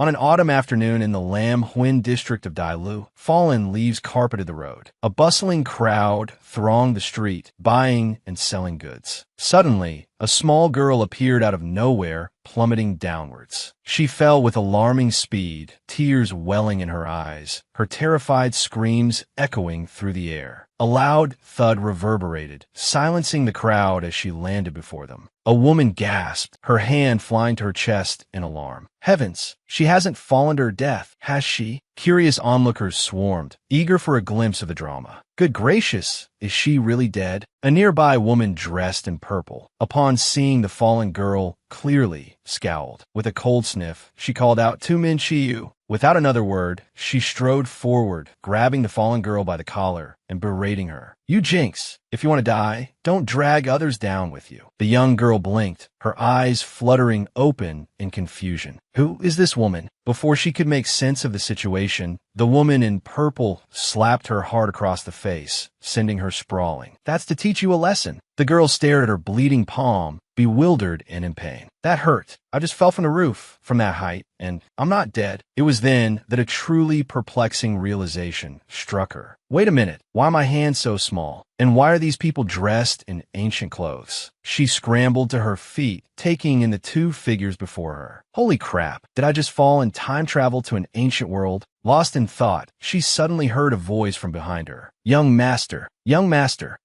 On an autumn afternoon in the Lam Huin district of Dailu, fallen leaves carpeted the road. A bustling crowd thronged the street, buying and selling goods. Suddenly, a small girl appeared out of nowhere, plummeting downwards. She fell with alarming speed, tears welling in her eyes, her terrified screams echoing through the air. A loud thud reverberated, silencing the crowd as she landed before them. A woman gasped, her hand flying to her chest in alarm. Heavens, she hasn't fallen to her death, has she? Curious onlookers swarmed, eager for a glimpse of the drama. Good gracious, is she really dead? A nearby woman dressed in purple, upon seeing the fallen girl, clearly scowled. With a cold sniff, she called out, "Tu Min Chiyu." Without another word, she strode forward, grabbing the fallen girl by the collar and berating her. "You jinx! If you want to die, don't drag others down with you." The young girl blinked, her eyes fluttering open in confusion. Who is this woman? Before she could make sense of the situation, the woman in purple slapped her hard across the face, sending her sprawling. "That's to teach you a lesson." The girl stared at her bleeding palm, bewildered and in pain. "That hurt. I just fell from the roof from that height, and I'm not dead." It was then that a truly perplexing realization struck her. Wait a minute, why are my hands so small? And why are these people dressed in ancient clothes? She scrambled to her feet, taking in the two figures before her. Holy crap, did I just fall and time travel to an ancient world? Lost in thought, she suddenly heard a voice from behind her. Young master,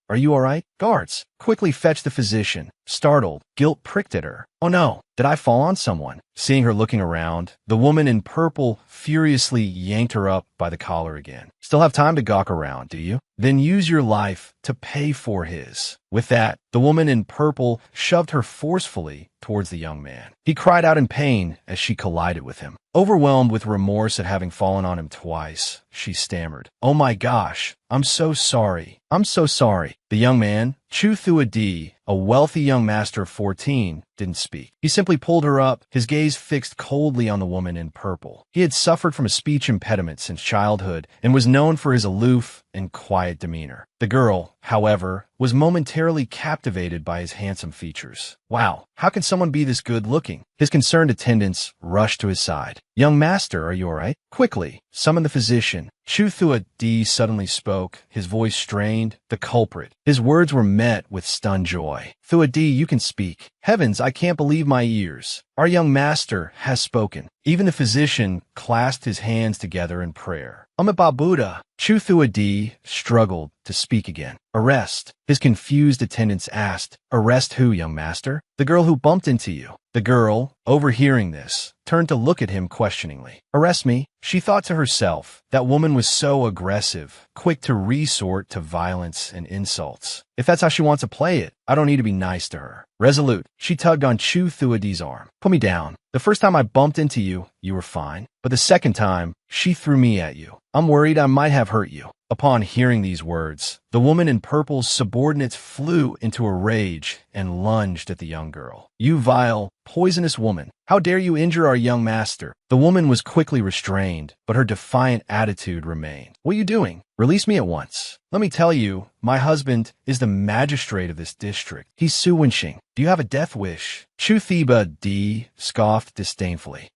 are you all right? Guards, quickly fetch the physician." Startled, guilt pricked at her. Oh no, did I fall on someone? Seeing her looking around, the woman in purple furiously yanked her up by the collar again. "Still have time to gawk around, do you? Then use your life to pay for his." With that, the woman in purple shoved her forcefully towards the young man. He cried out in pain as she collided with him. Overwhelmed with remorse at having fallen on him twice, she stammered, "Oh my gosh, I'm so sorry. I'm so sorry." The young man, Chu Thuadi, a wealthy young master of 14, didn't speak. He simply pulled her up, his gaze fixed coldly on the woman in purple. He had suffered from a speech impediment since childhood and was known for his aloof and quiet demeanor. The girl, however, was momentarily captivated by his handsome features. Wow, how can someone be this good-looking? His concerned attendants rushed to his side. "Young master, are you all right? Quickly, summon the physician." Chu Thuadi suddenly spoke, his voice strained. The culprit. His words were met with stunned joy. "Thuadi, you can speak. Heavens, I can't believe my ears. Our young master has spoken." Even the physician clasped his hands together in prayer. "Amit Buddha." Chu Thuadi struggled to speak again. "Arrest." His confused attendants asked. "Arrest who, young master?" "The girl who bumped into you." The girl, overhearing this, turned to look at him questioningly. "Arrest me?" She thought to herself, that woman was so aggressive, quick to resort to violence and insults. If that's how she wants to play it, I don't need to be nice to her. Resolute, she tugged on Chu Thuadi's arm. "Put me down. The first time I bumped into you, you were fine. But the second time, she threw me at you. I'm worried I might have hurt you." Upon hearing these words, the woman in purple's subordinates flew into a rage and lunged at the young girl. "You vile, poisonous woman! How dare you injure our young master?" The woman was quickly restrained, but her defiant attitude remained. "What are you doing? Release me at once. Let me tell you, my husband is the magistrate of this district. He's Su Wenxing. Do you have a death wish?" Chu Thuadi scoffed disdainfully.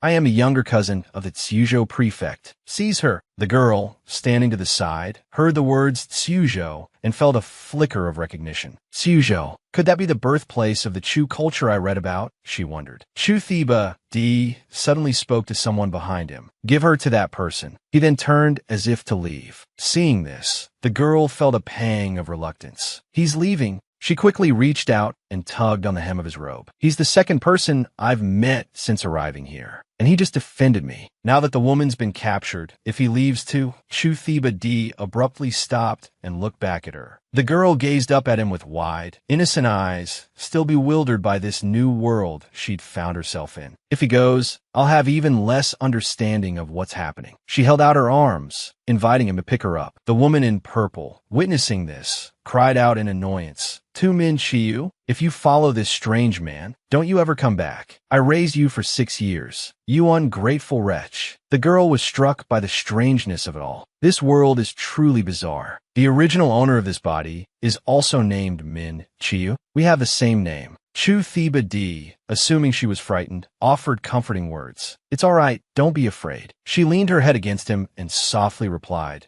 "I am a younger cousin of the Tsuzhou prefect. Seize her." The girl, standing to the side, heard the words Tsuzhou and felt a flicker of recognition. Tsuzhou. Could that be the birthplace of the Chu culture I read about? She wondered. Chu Thuadi suddenly spoke to someone behind him. "Give her to that person." He then turned as if to leave. Seeing this, the girl felt a pang of reluctance. "He's leaving." She quickly reached out and tugged on the hem of his robe. "He's the second person I've met since arriving here, and he just defended me. Now that the woman's been captured, if he leaves too..." Chu Thuadi abruptly stopped and looked back at her. The girl gazed up at him with wide, innocent eyes, still bewildered by this new world she'd found herself in. "If he goes, I'll have even less understanding of what's happening." She held out her arms, inviting him to pick her up. The woman in purple, witnessing this, cried out in annoyance. "Tu Min Chiyu, if you follow this strange man, don't you ever come back. I raised you for 6 years. You ungrateful wretch." The girl was struck by the strangeness of it all. This world is truly bizarre. The original owner of this body is also named Min Chiyu. We have the same name. Chu Thuadi assuming she was frightened, offered comforting words. "It's all right, don't be afraid." She leaned her head against him and softly replied,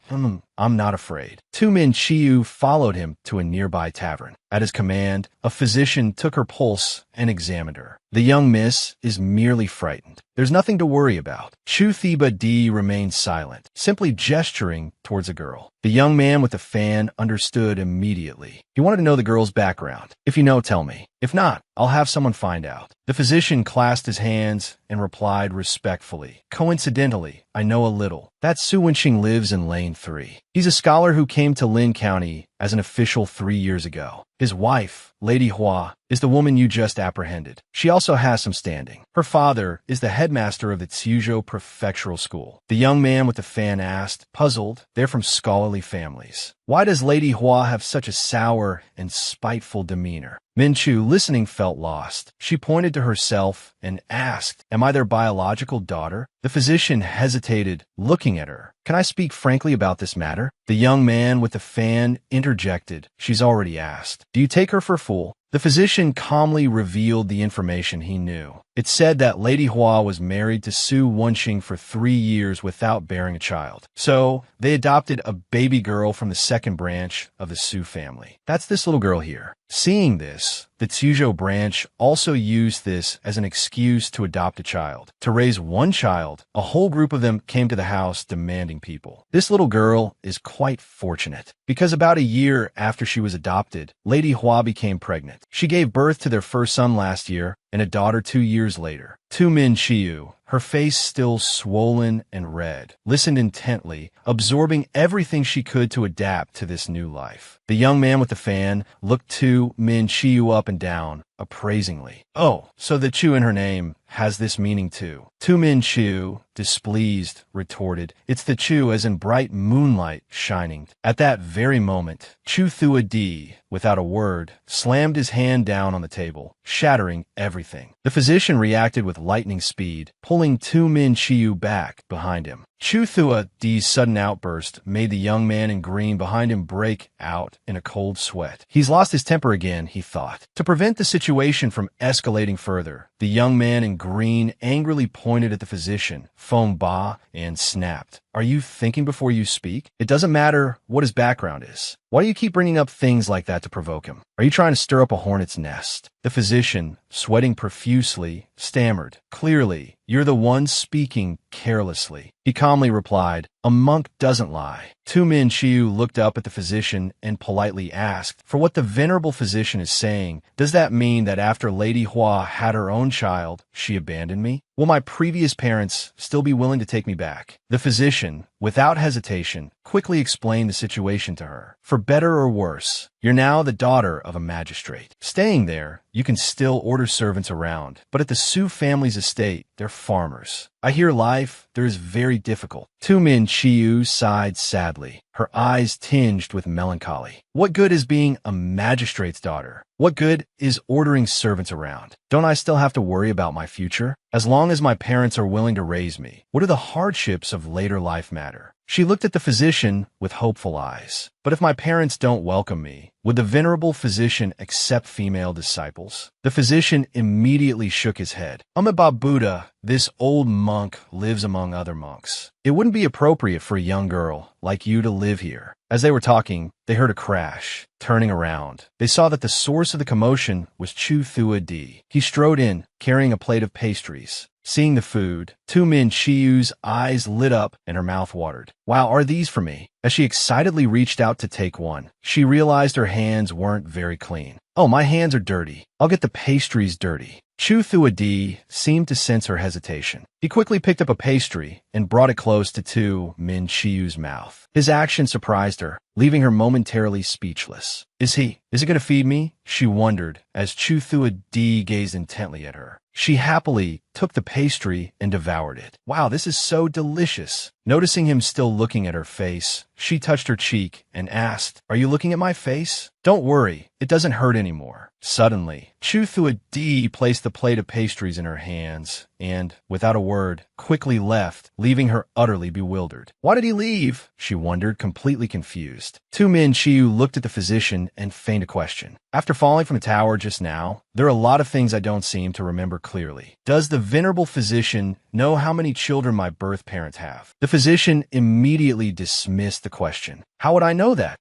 I'm not afraid." Tu Min Chiu followed him to a nearby tavern. At his command, a physician took her pulse and examined her. "The young miss is merely frightened. There's nothing to worry about." Chu Thiba Di remained silent, simply gesturing towards a girl. The young man with the fan understood immediately. He wanted to know the girl's background. "If you know, tell me. If not, I'll have someone find out." The physician clasped his hands and replied respectfully, "Coincidentally, I know a little. That Su Wenxing lives in Lane 3. He's a scholar who came to Lin County as an official 3 years ago. His wife, Lady Hua, is the woman you just apprehended. She also has some standing. Her father is the headmaster of the Tsuzhou Prefectural School." The young man with the fan asked, puzzled. "They're from scholarly families. Why does Lady Hua have such a sour and spiteful demeanor?" Min Chu, listening, felt lost. She pointed to herself and asked, "Am I their biological daughter?" The physician hesitated, looking at her. "Can I speak frankly about this matter?" The young man with the fan interjected, "She's already asked. Do you take her for a fool?" The physician calmly revealed the information he knew. It said that Lady Hua was married to Su Wenxing for 3 years without bearing a child. So, they adopted a baby girl from the second branch of the Su family. That's this little girl here. Seeing this, the Tsuzhou branch also used this as an excuse to adopt a child. To raise one child, a whole group of them came to the house demanding people. This little girl is quite fortunate, because about a year after she was adopted, Lady Hua became pregnant. She gave birth to their first son last year, and a daughter 2 years later. Tu Min Chiu, her face still swollen and red, listened intently, absorbing everything she could to adapt to this new life. The young man with the fan looked Tu Min Chiu up and down, appraisingly. "Oh, so the Chu in her name has this meaning too." Tu Min Chiu, displeased, retorted, "It's the Chu as in bright moonlight shining." At that very moment, Chu Thua Di, without a word, slammed his hand down on the table, shattering everything. The physician reacted with lightning speed, pulling Tu Min Chiu back behind him. Chu Thua Di's sudden outburst made the young man in green behind him break out in a cold sweat. He's lost his temper again, he thought. To prevent the situation from escalating further, the young man in green angrily pointed at the physician, Feng Ba, and snapped, "Are you thinking before you speak? It doesn't matter what his background is. Why do you keep bringing up things like that to provoke him? Are you trying to stir up a hornet's nest?" The physician, sweating profusely, stammered, "Clearly, you're the one speaking carelessly." He calmly replied, "A monk doesn't lie." Tu Min Chiu looked up at the physician and politely asked, "For what the venerable physician is saying, does that mean that after Lady Hua had her own child, she abandoned me? Will my previous parents still be willing to take me back?" The physician, without hesitation, quickly explained the situation to her. "For better or worse, you're now the daughter of a magistrate. Staying there, you can still order servants around, but at the Su family's estate, they're farmers. I hear life there is very difficult." Tu Min Chiu sighed sadly, her eyes tinged with melancholy. "What good is being a magistrate's daughter? What good is ordering servants around? Don't I still have to worry about my future? As long as my parents are willing to raise me, what do the hardships of later life matter?" She looked at the physician with hopeful eyes. "But if my parents don't welcome me, would the venerable physician accept female disciples?" The physician immediately shook his head. "Amitabha Buddha, this old monk lives among other monks. It wouldn't be appropriate for a young girl like you to live here." As they were talking, they heard a crash. Turning around, they saw that the source of the commotion was Chu Thua Di. He strode in, carrying a plate of pastries. Seeing the food, Tu Min Chiu's eyes lit up and her mouth watered. "Wow, are these for me?" As she excitedly reached out to take one, she realized her hands weren't very clean. "Oh, my hands are dirty. I'll get the pastries dirty." Chu Thua Di seemed to sense her hesitation. He quickly picked up a pastry and brought it close to Tu Min Chiu's mouth. His action surprised her, leaving her momentarily speechless. Is he going to feed me?" she wondered as Chu Thua Di gazed intently at her. She happily took the pastry and devoured it. "Wow, this is so delicious." Noticing him still looking at her face, she touched her cheek and asked, "Are you looking at my face? Don't worry, it doesn't hurt anymore." Suddenly, Chu Thua Di placed the plate of pastries in her hands and, without a word, quickly left, leaving her utterly bewildered. Why did he leave? She wondered, completely confused. Min Chiu looked at the physician and feigned a question. After falling from the tower just now, there are a lot of things I don't seem to remember clearly. Does the venerable physician know how many children my birth parents have? The physician immediately dismissed the question. How would I know that?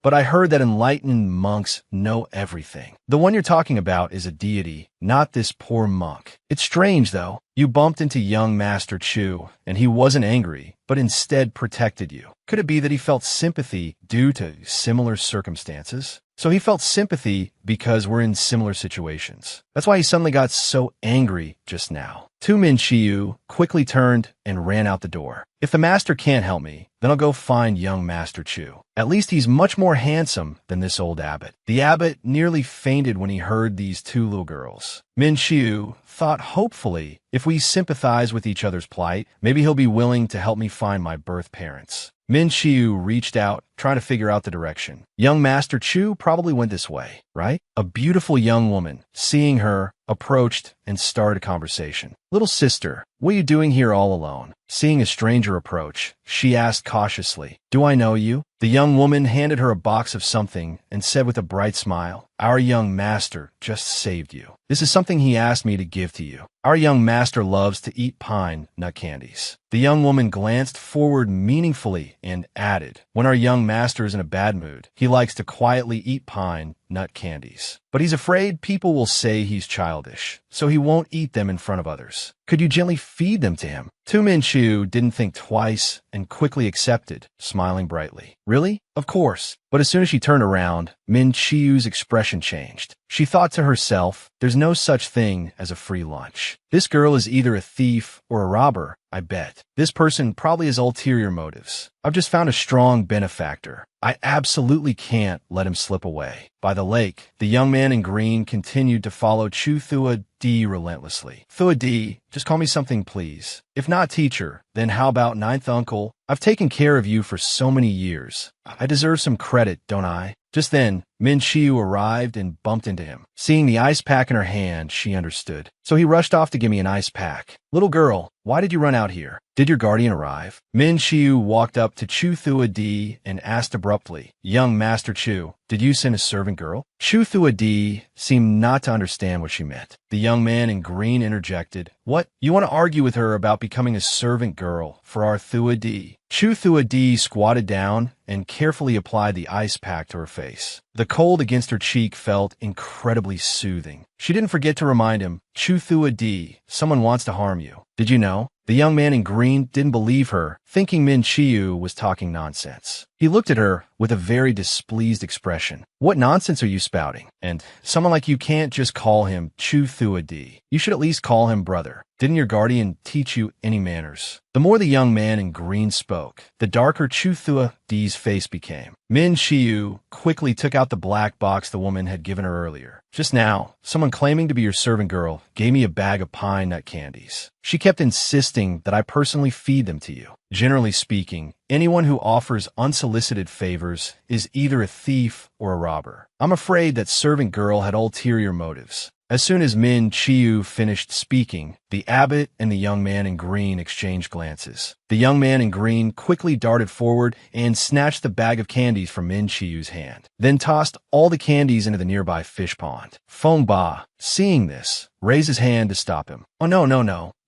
But I heard that enlightened monks know everything. The one you're talking about is a deity, not this poor monk. It's strange, though. You bumped into young Master Chu, and he wasn't angry, but instead protected you. Could it be that he felt sympathy due to similar circumstances? So he felt sympathy because we're in similar situations. That's why he suddenly got so angry just now. Min Chiu quickly turned and ran out the door. If the master can't help me, then I'll go find young Master Chu. At least he's much more handsome than this old abbot. The abbot nearly fainted when he heard these two little girls. Min Chiu thought hopefully, if we sympathize with each other's plight, maybe he'll be willing to help me find my birth parents. Min Chiu reached out, trying to figure out the direction. Young Master Chu probably went this way, right? A beautiful young woman, seeing her, approached and started a conversation. Little sister, what are you doing here all alone? Seeing a stranger approach, she asked cautiously, Do I know you? The young woman handed her a box of something and said with a bright smile, Our young master just saved you. This is something he asked me to give to you. Our young master loves to eat pine nut candies. The young woman glanced forward meaningfully and added, When our young master is in a bad mood, he likes to quietly eat pine nut candies. But he's afraid people will say he's childish, so he won't eat them in front of others. Could you gently feed them to him? Min Chiu didn't think twice and quickly accepted, smiling brightly. Really? Of course. But as soon as she turned around, Min Chiu's expression changed. She thought to herself, there's no such thing as a free lunch. This girl is either a thief or a robber, I bet. This person probably has ulterior motives. I've just found a strong benefactor. I absolutely can't let him slip away. By the lake, the young man in green continued to follow Chu Thua D relentlessly. Thua D, just call me something, please. If not teacher, then how about ninth uncle? I've taken care of you for so many years. I deserve some credit, don't I? Just then, Min Chiu arrived and bumped into him. Seeing the ice pack in her hand, she understood. So he rushed off to give me an ice pack. Little girl, why did you run out here? Did your guardian arrive? Min Chiu walked up to Chu Thua D and asked abruptly, Young Master Chu, did you send a servant girl? Chu Thua D seemed not to understand what she meant. The young man in green interjected, What? You want to argue with her about becoming a servant girl for our Thua D? Chu Thua D squatted down and carefully applied the ice pack to her face. The cold against her cheek felt incredibly soothing. She didn't forget to remind him, Chu Thua D, someone wants to harm you. Did you know? The young man in green didn't believe her, thinking Min Chiu was talking nonsense. He looked at her with a very displeased expression. What nonsense are you spouting? And someone like you can't just call him Chu Thua D. You should at least call him brother. Didn't your guardian teach you any manners? The more the young man in green spoke, the darker Chu Thua D's face became. Min Chiu quickly took out the black box the woman had given her earlier. Just now, someone claiming to be your servant girl gave me a bag of pine nut candies. She kept insisting that I personally feed them to you. Generally speaking, anyone who offers unsolicited favors is either a thief or a robber. I'm afraid that servant girl had ulterior motives. As soon as Min Chiu finished speaking, the abbot and the young man in green exchanged glances. The young man in green quickly darted forward and snatched the bag of candies from Min Chiu's hand, then tossed all the candies into the nearby fish pond. Feng Ba, seeing this, raised his hand to stop him. Oh no,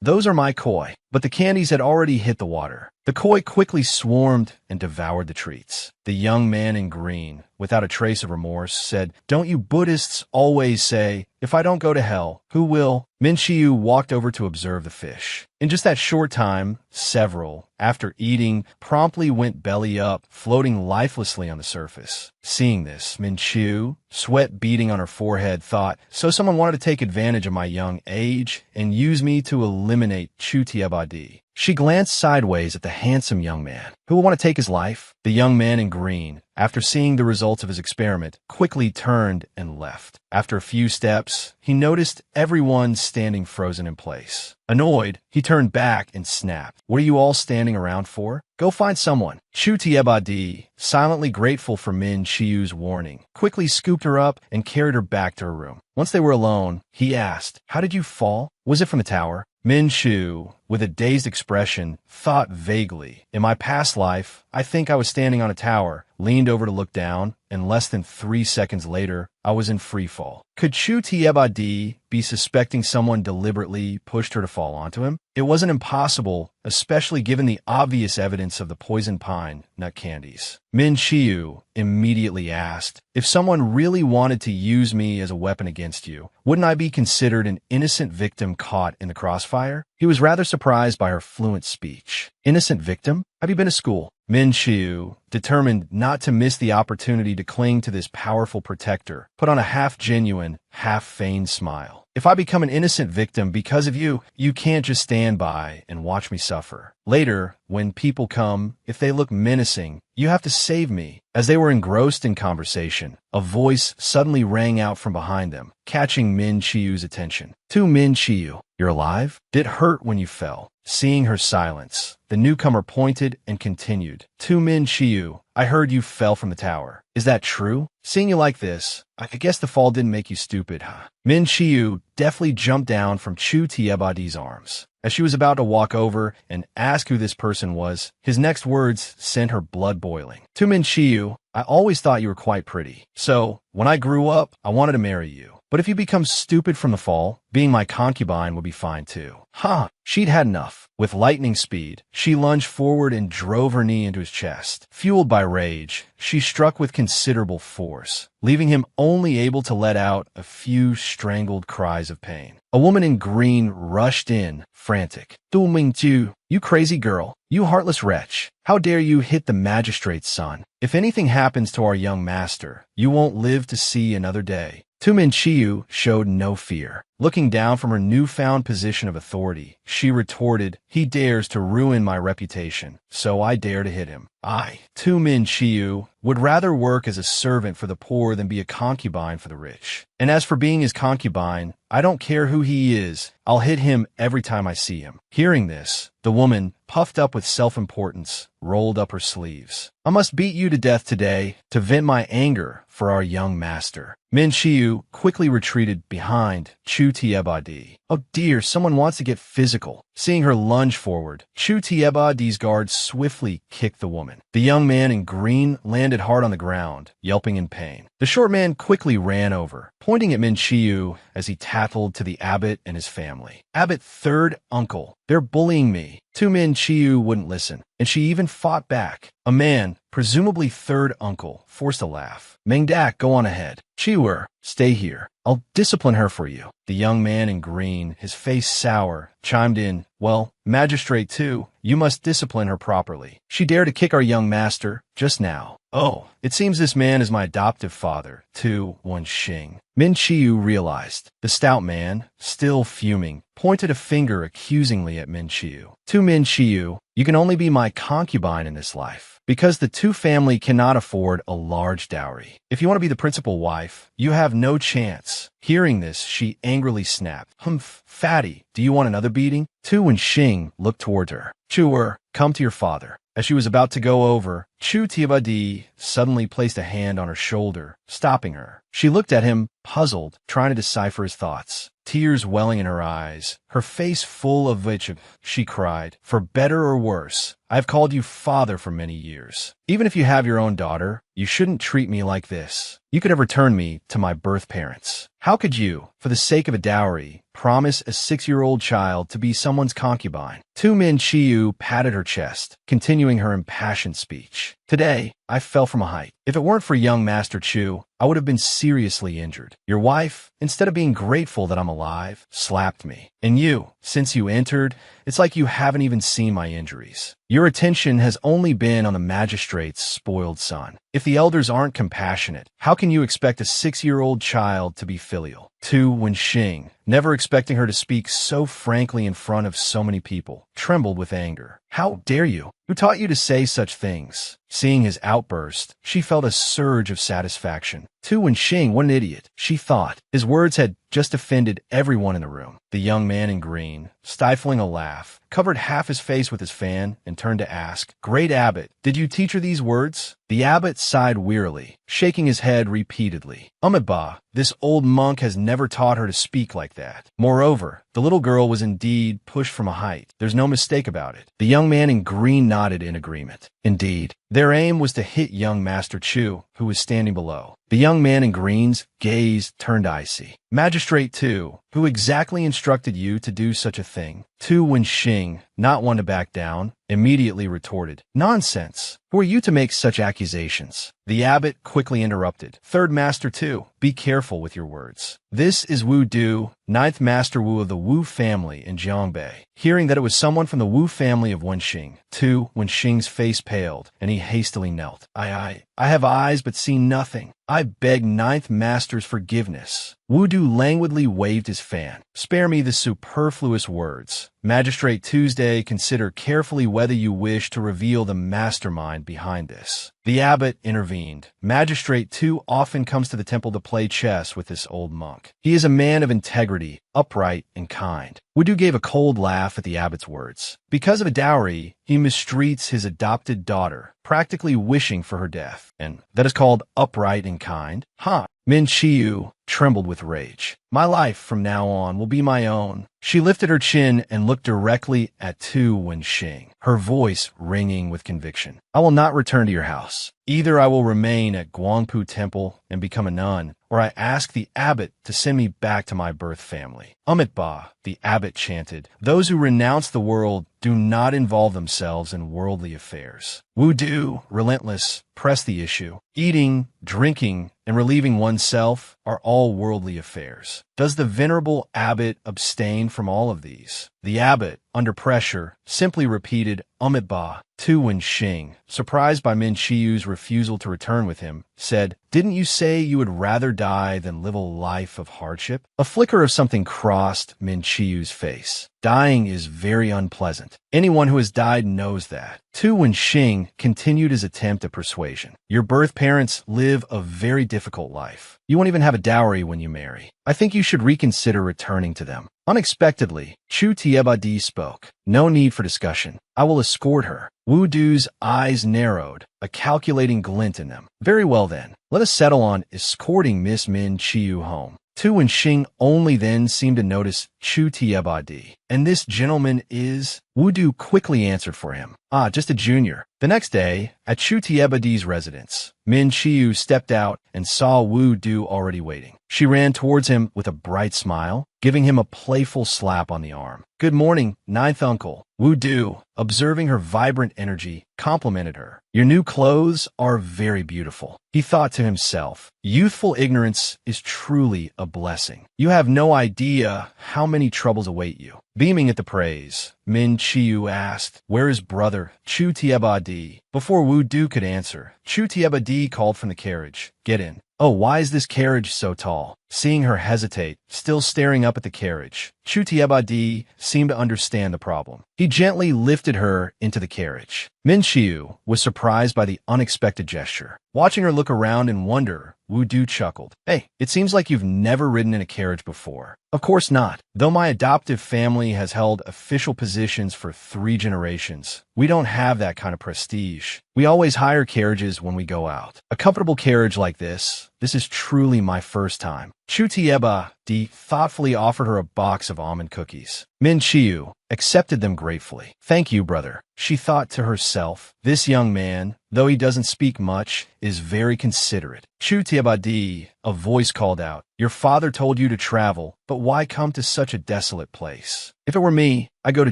those are my koi. But the candies had already hit the water. The koi quickly swarmed and devoured the treats. The young man in green, without a trace of remorse, said, Don't you Buddhists always say, if I don't go to hell, who will? Min Chiu walked over to observe the fish. In just that short time, several, after eating, promptly went belly up, floating lifelessly on the surface. Seeing this, Min Chiu, sweat beading on her forehead, thought, so someone wanted to take advantage of my young age and use me to eliminate Chu Tiebadi. She glanced sideways at the handsome young man. Who will want to take his life? The young man in green, after seeing the results of his experiment, quickly turned and left. After a few steps, he noticed everyone standing frozen in place. Annoyed, he turned back and snapped. What are you all standing around for? Go find someone. Chu Tiebadi, silently grateful for Min Chiu's warning, quickly scooped her up and carried her back to her room. Once they were alone, he asked, "How did you fall? Was it from the tower?" Min Chiu, with a dazed expression, thought vaguely. In my past life, I think I was standing on a tower, leaned over to look down, and less than 3 seconds later, I was in free fall. Could Chu Tiebadi be suspecting someone deliberately pushed her to fall onto him? It wasn't impossible, especially given the obvious evidence of the poison pine nut candies. Min Chiu immediately asked, "If someone really wanted to use me as a weapon against you, wouldn't I be considered an innocent victim caught in the crossfire?" He was rather surprised by her fluent speech. Innocent victim? Have you been to school? Min Chiu, determined not to miss the opportunity to cling to this powerful protector, put on a half-genuine, half-feigned smile. If I become an innocent victim because of you, you can't just stand by and watch me suffer. Later, when people come, if they look menacing, you have to save me. As they were engrossed in conversation, a voice suddenly rang out from behind them, catching Min Chiu's attention. "To Min Chiu, you're alive? Did it hurt when you fell?" Seeing her silence, the newcomer pointed and continued. "To Min Chiu, I heard you fell from the tower. Is that true? Seeing you like this, I guess the fall didn't make you stupid, huh?" Min Chiu deftly jumped down from Chu Tiebadi's arms. As she was about to walk over and ask who this person was, his next words sent her blood boiling. "To Min Chiu, I always thought you were quite pretty. So, when I grew up, I wanted to marry you. But if you become stupid from the fall, being my concubine would be fine too." Huh. She'd had enough. With lightning speed, she lunged forward and drove her knee into his chest. Fueled by rage, she struck with considerable force, leaving him only able to let out a few strangled cries of pain. A woman in green rushed in, frantic. "Du Mingju, you crazy girl, you heartless wretch. How dare you hit the magistrate's son? If anything happens to our young master, you won't live to see another day." Tu Min Chiu showed no fear. Looking down from her newfound position of authority, she retorted, "He dares to ruin my reputation, so I dare to hit him. I, Tu Min Chiu, would rather work as a servant for the poor than be a concubine for the rich. And as for being his concubine, I don't care who he is. I'll hit him every time I see him." Hearing this, the woman, puffed up with self-importance, rolled up her sleeves. "I must beat you to death today to vent my anger for our young master." Min Chiu quickly retreated behind Chu Tiebadi. "Oh dear, someone wants to get physical." Seeing her lunge forward, Chu Tiebadi's guard swiftly kicked the woman. The young man in green landed hard on the ground, yelping in pain. The short man quickly ran over, pointing at Min Chiu as he tattled to the abbot and his family. "Abbot, third uncle, they're bullying me." Tu Min Chiu wouldn't listen, and she even fought back. A man, presumably third uncle, forced a laugh. "Mengdak, go on ahead. Chiu, stay here. I'll discipline her for you." The young man in green, his face sour, chimed in, "Well, magistrate too, you must discipline her properly. She dared to kick our young master just now." "Oh, it seems this man is my adoptive father, Tu Wenxing." Min Chiu realized. The stout man, still fuming, pointed a finger accusingly at Min Chiu. "To Min Chiu, you can only be my concubine in this life, because the Tu family cannot afford a large dowry. If you want to be the principal wife, you have no chance." Hearing this, she angrily snapped, "Humph, fatty, do you want another beating?" Tu Wenxing looked toward her. "Chu, come to your father." As she was about to go over, Chu Tiebadi suddenly placed a hand on her shoulder, stopping her. She looked at him, puzzled, trying to decipher his thoughts. Tears welling in her eyes, her face full of which she cried, "For better or worse, I've called you father for many years. Even if you have your own daughter, you shouldn't treat me like this. You could have returned me to my birth parents. How could you, for the sake of a dowry, promise a 6-year-old child to be someone's concubine?" Tu Min Chiu patted her chest, continuing her impassioned speech. "Today, I fell from a height. If it weren't for young Master Chu, I would have been seriously injured. Your wife, instead of being grateful that I'm alive, slapped me. And you, since you entered, it's like you haven't even seen my injuries. Your attention has only been on the magistrate's spoiled son. If the elders aren't compassionate, how can you expect a 6-year-old child to be filial?" Tu Wenxing, never expecting her to speak so frankly in front of so many people, trembled with anger. How dare you? Who taught you to say such things? Seeing his outburst, she felt a surge of satisfaction. Tu Wenxing, what an idiot, she thought. His words had just offended everyone in the room. The young man in green, stifling a laugh, covered half his face with his fan and turned to ask, "Great abbot, did you teach her these words?" The abbot sighed wearily, shaking his head repeatedly. Amiba, this old monk has never taught her to speak like that. Moreover, the little girl was indeed pushed from a height. There's no mistake about it. The young man in green nodded in agreement. Indeed, their aim was to hit young Master Chu, who was standing below. The young man in green's gaze turned icy. Magistrate Tu, who exactly instructed you to do such a thing? Tu Wenxing, not one to back down, immediately retorted, "Nonsense! Who are you to make such accusations?" The abbot quickly interrupted. "Third Master Tu, be careful with your words. This is Wu Du, ninth Master Wu of the Wu family in Jiangbei." Hearing that it was someone from the Wu family of Wenxing, Tu Wenxing's face paled, and he hastily knelt. I have eyes but see nothing. I beg ninth Master's forgiveness." Wu Du languidly waved his fan. "Spare me the superfluous words. Magistrate Tuesday, consider carefully whether you wish to reveal the mastermind behind this." The abbot intervened. "Magistrate Tu often comes to the temple to play chess with this old monk. He is a man of integrity, upright, and kind." Wu Du gave a cold laugh at the abbot's words. "Because of a dowry, he mistreats his adopted daughter, practically wishing for her death. And that is called upright and kind? Huh?" Min Chiu trembled with rage. "My life from now on will be my own." She lifted her chin and looked directly at Tu Wenxing, her voice ringing with conviction. "I will not return to your house. Either I will remain at Guangpu Temple and become a nun, or I ask the abbot to send me back to my birth family." "Amitba," the abbot chanted, "those who renounce the world do not involve themselves in worldly affairs." Wu Du, relentless, pressed the issue. Eating, drinking, and relieving oneself are all worldly affairs. Does the venerable abbot abstain from all of these? The abbot, under pressure, simply repeated Amitba. Tu Wenxing, surprised by Min Chiu's refusal to return with him, said, "Didn't you say you would rather die than live a life of hardship?" A flicker of something crossed Min Chiu's face. Dying is very unpleasant. Anyone who has died knows that. Tu Wenxing continued his attempt at persuasion. "Your birth parents live a very difficult life. You won't even have a dowry when you marry. I think you should reconsider returning to them." Unexpectedly, Chu Tiebadi spoke. "No need for discussion. I will escort her." Wu Du's eyes narrowed, a calculating glint in them. "Very well then, let us settle on escorting Miss Min Chiu home." Tu Wenxing only then seemed to notice Chu Tiebadi. "And this gentleman is?" Wu Du quickly answered for him. "Ah, just a junior." The next day, at Chu Tiebadi's residence, Min Chiu stepped out and saw Wu Du already waiting. She ran towards him with a bright smile, giving him a playful slap on the arm. "Good morning, ninth uncle." Wu Du, observing her vibrant energy, complimented her. "Your new clothes are very beautiful." He thought to himself, youthful ignorance is truly a blessing. You have no idea how many troubles await you. Beaming at the praise, Min Chiu asked, "Where is brother Chu Tiebadi?" Before Wu Du could answer, Chu Tiebadi called from the carriage. "Get in." "Oh, why is this carriage so tall?" Seeing her hesitate, still staring up at the carriage, Chu Tiebadi seemed to understand the problem. He gently lifted her into the carriage. Min Chiu was surprised by the unexpected gesture. Watching her look around in wonder, Wu Du chuckled. "Hey, it seems like you've never ridden in a carriage before." "Of course not. Though my adoptive family has held official positions for 3 generations, we don't have that kind of prestige. We always hire carriages when we go out. A comfortable carriage like this is truly my first time." Chu Tiebadi thoughtfully offered her a box of almond cookies. Min Chiu accepted them gratefully. "Thank you, brother." She thought to herself, this young man, though he doesn't speak much, is very considerate. Chu Tiebadi, a voice called out, "Your father told you to travel, but why come to such a desolate place?" "If it were me, I'd go to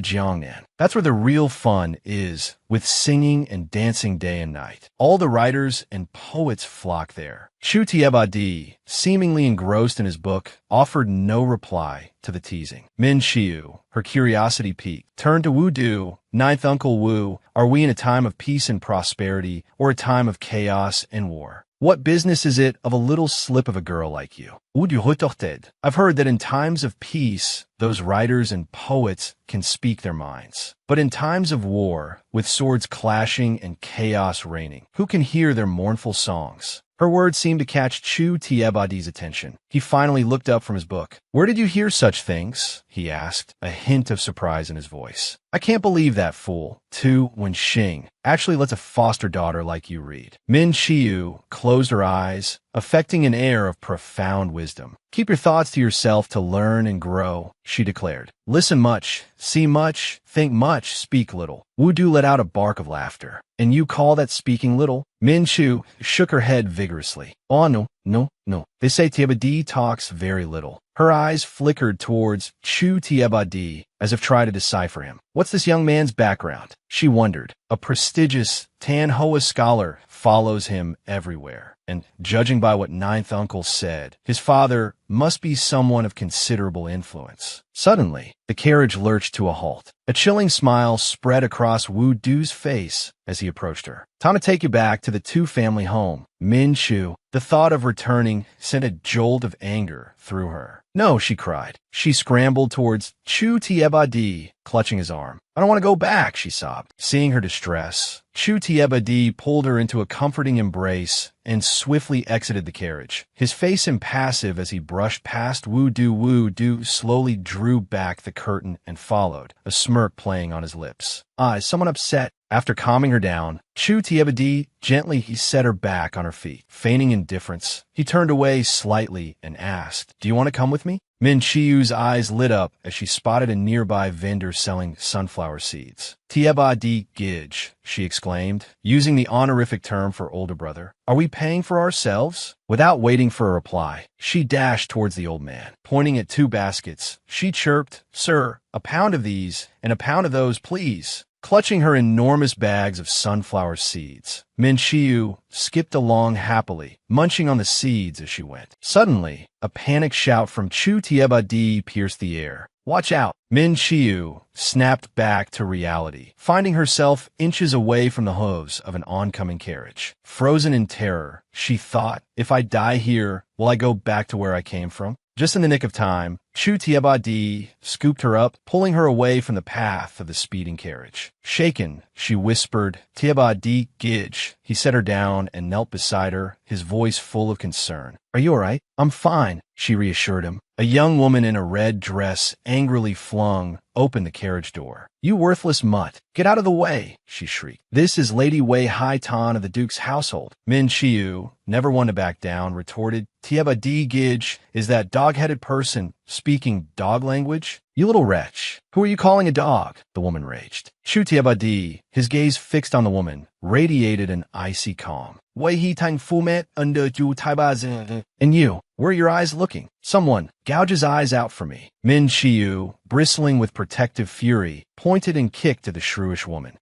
Jiangnan. That's where the real fun is, with singing and dancing day and night. All the writers and poets flock there." Chu Tiebadi, seemingly engrossed in his book, offered no reply to the teasing. Min Chiu, her curiosity piqued, turned to Wu Du. "Ninth Uncle Wu, are we in a time of peace and prosperity, or a time of chaos and war? What business is it of a little slip of a girl like you?" ou du retorted. I've heard that in times of peace, those writers and poets can speak their minds. But in times of war, with swords clashing and chaos reigning, who can hear their mournful songs? Her words seemed to catch Chu Tiebadi's attention. He finally looked up from his book. "Where did you hear such things?" he asked, a hint of surprise in his voice. "I can't believe that, fool." Tu Wenxing actually lets a foster daughter like you read. Min Chiu closed her eyes, affecting an air of profound wisdom. "Keep your thoughts to yourself to learn and grow," she declared. "Listen much, see much, think much, speak little." Wu Du let out a bark of laughter. "And you call that speaking little?" Min Chu shook her head vigorously. "Oh, no. They say Tiebadi talks very little." Her eyes flickered towards Chu Tiebadi, as if trying to decipher him. "What's this young man's background?" she wondered. "A prestigious Tan Hoa scholar follows him everywhere. And judging by what Ninth Uncle said, his father must be someone of considerable influence." Suddenly, the carriage lurched to a halt. A chilling smile spread across Wu Du's face as he approached her. "Time to take you back to the two-family home." Min Chu, the thought of returning, sent a jolt of anger through her. "No," she cried. She scrambled towards Chu Tiebadi, clutching his arm. "I don't want to go back," she sobbed. Seeing her distress, Chu Tiebadi pulled her into a comforting embrace and swiftly exited the carriage. His face impassive as he brushed past Wu Du slowly drew back the curtain and followed, a smirk playing on his lips. Is someone upset?" After calming her down, Chu Tiebadi gently set her back on her feet. Feigning indifference, he turned away slightly and asked, "Do you want to come with me?" Min Chiu's eyes lit up as she spotted a nearby vendor selling sunflower seeds. "Tiebadi Gij," she exclaimed, using the honorific term for older brother. "Are we paying for ourselves?" Without waiting for a reply, she dashed towards the old man. Pointing at two baskets, she chirped, "Sir, a pound of these and a pound of those, please." Clutching her enormous bags of sunflower seeds, Min Chiu skipped along happily, munching on the seeds as she went. Suddenly, a panic shout from Chu Tiebadi pierced the air. "Watch out!" Min Chiu snapped back to reality, finding herself inches away from the hooves of an oncoming carriage. Frozen in terror, she thought, "If I die here, will I go back to where I came from?" Just in the nick of time, Chu Tiebadi scooped her up, pulling her away from the path of the speeding carriage. Shaken, she whispered, "Tiebadi Gij." He set her down and knelt beside her, his voice full of concern. "Are you all right?" "I'm fine," she reassured him. A young woman in a red dress angrily flung open the carriage door. "You worthless mutt, get out of the way," she shrieked. "This is Lady Wei Hai-tan of the Duke's household." Min Chiu, never one to back down, retorted, "Tiebadi Gij is that dog-headed person speaking dog language?" "You little wretch, who are you calling a dog?" the woman raged. Chu Tiebadi, his gaze fixed on the woman, radiated an icy calm. "Wei He Tang Fumet under Ju Taibaz. And you, where are your eyes looking? Someone, gouge his eyes out for me." Min Chiu, bristling with protective fury, pointed and kicked at the shrewish woman.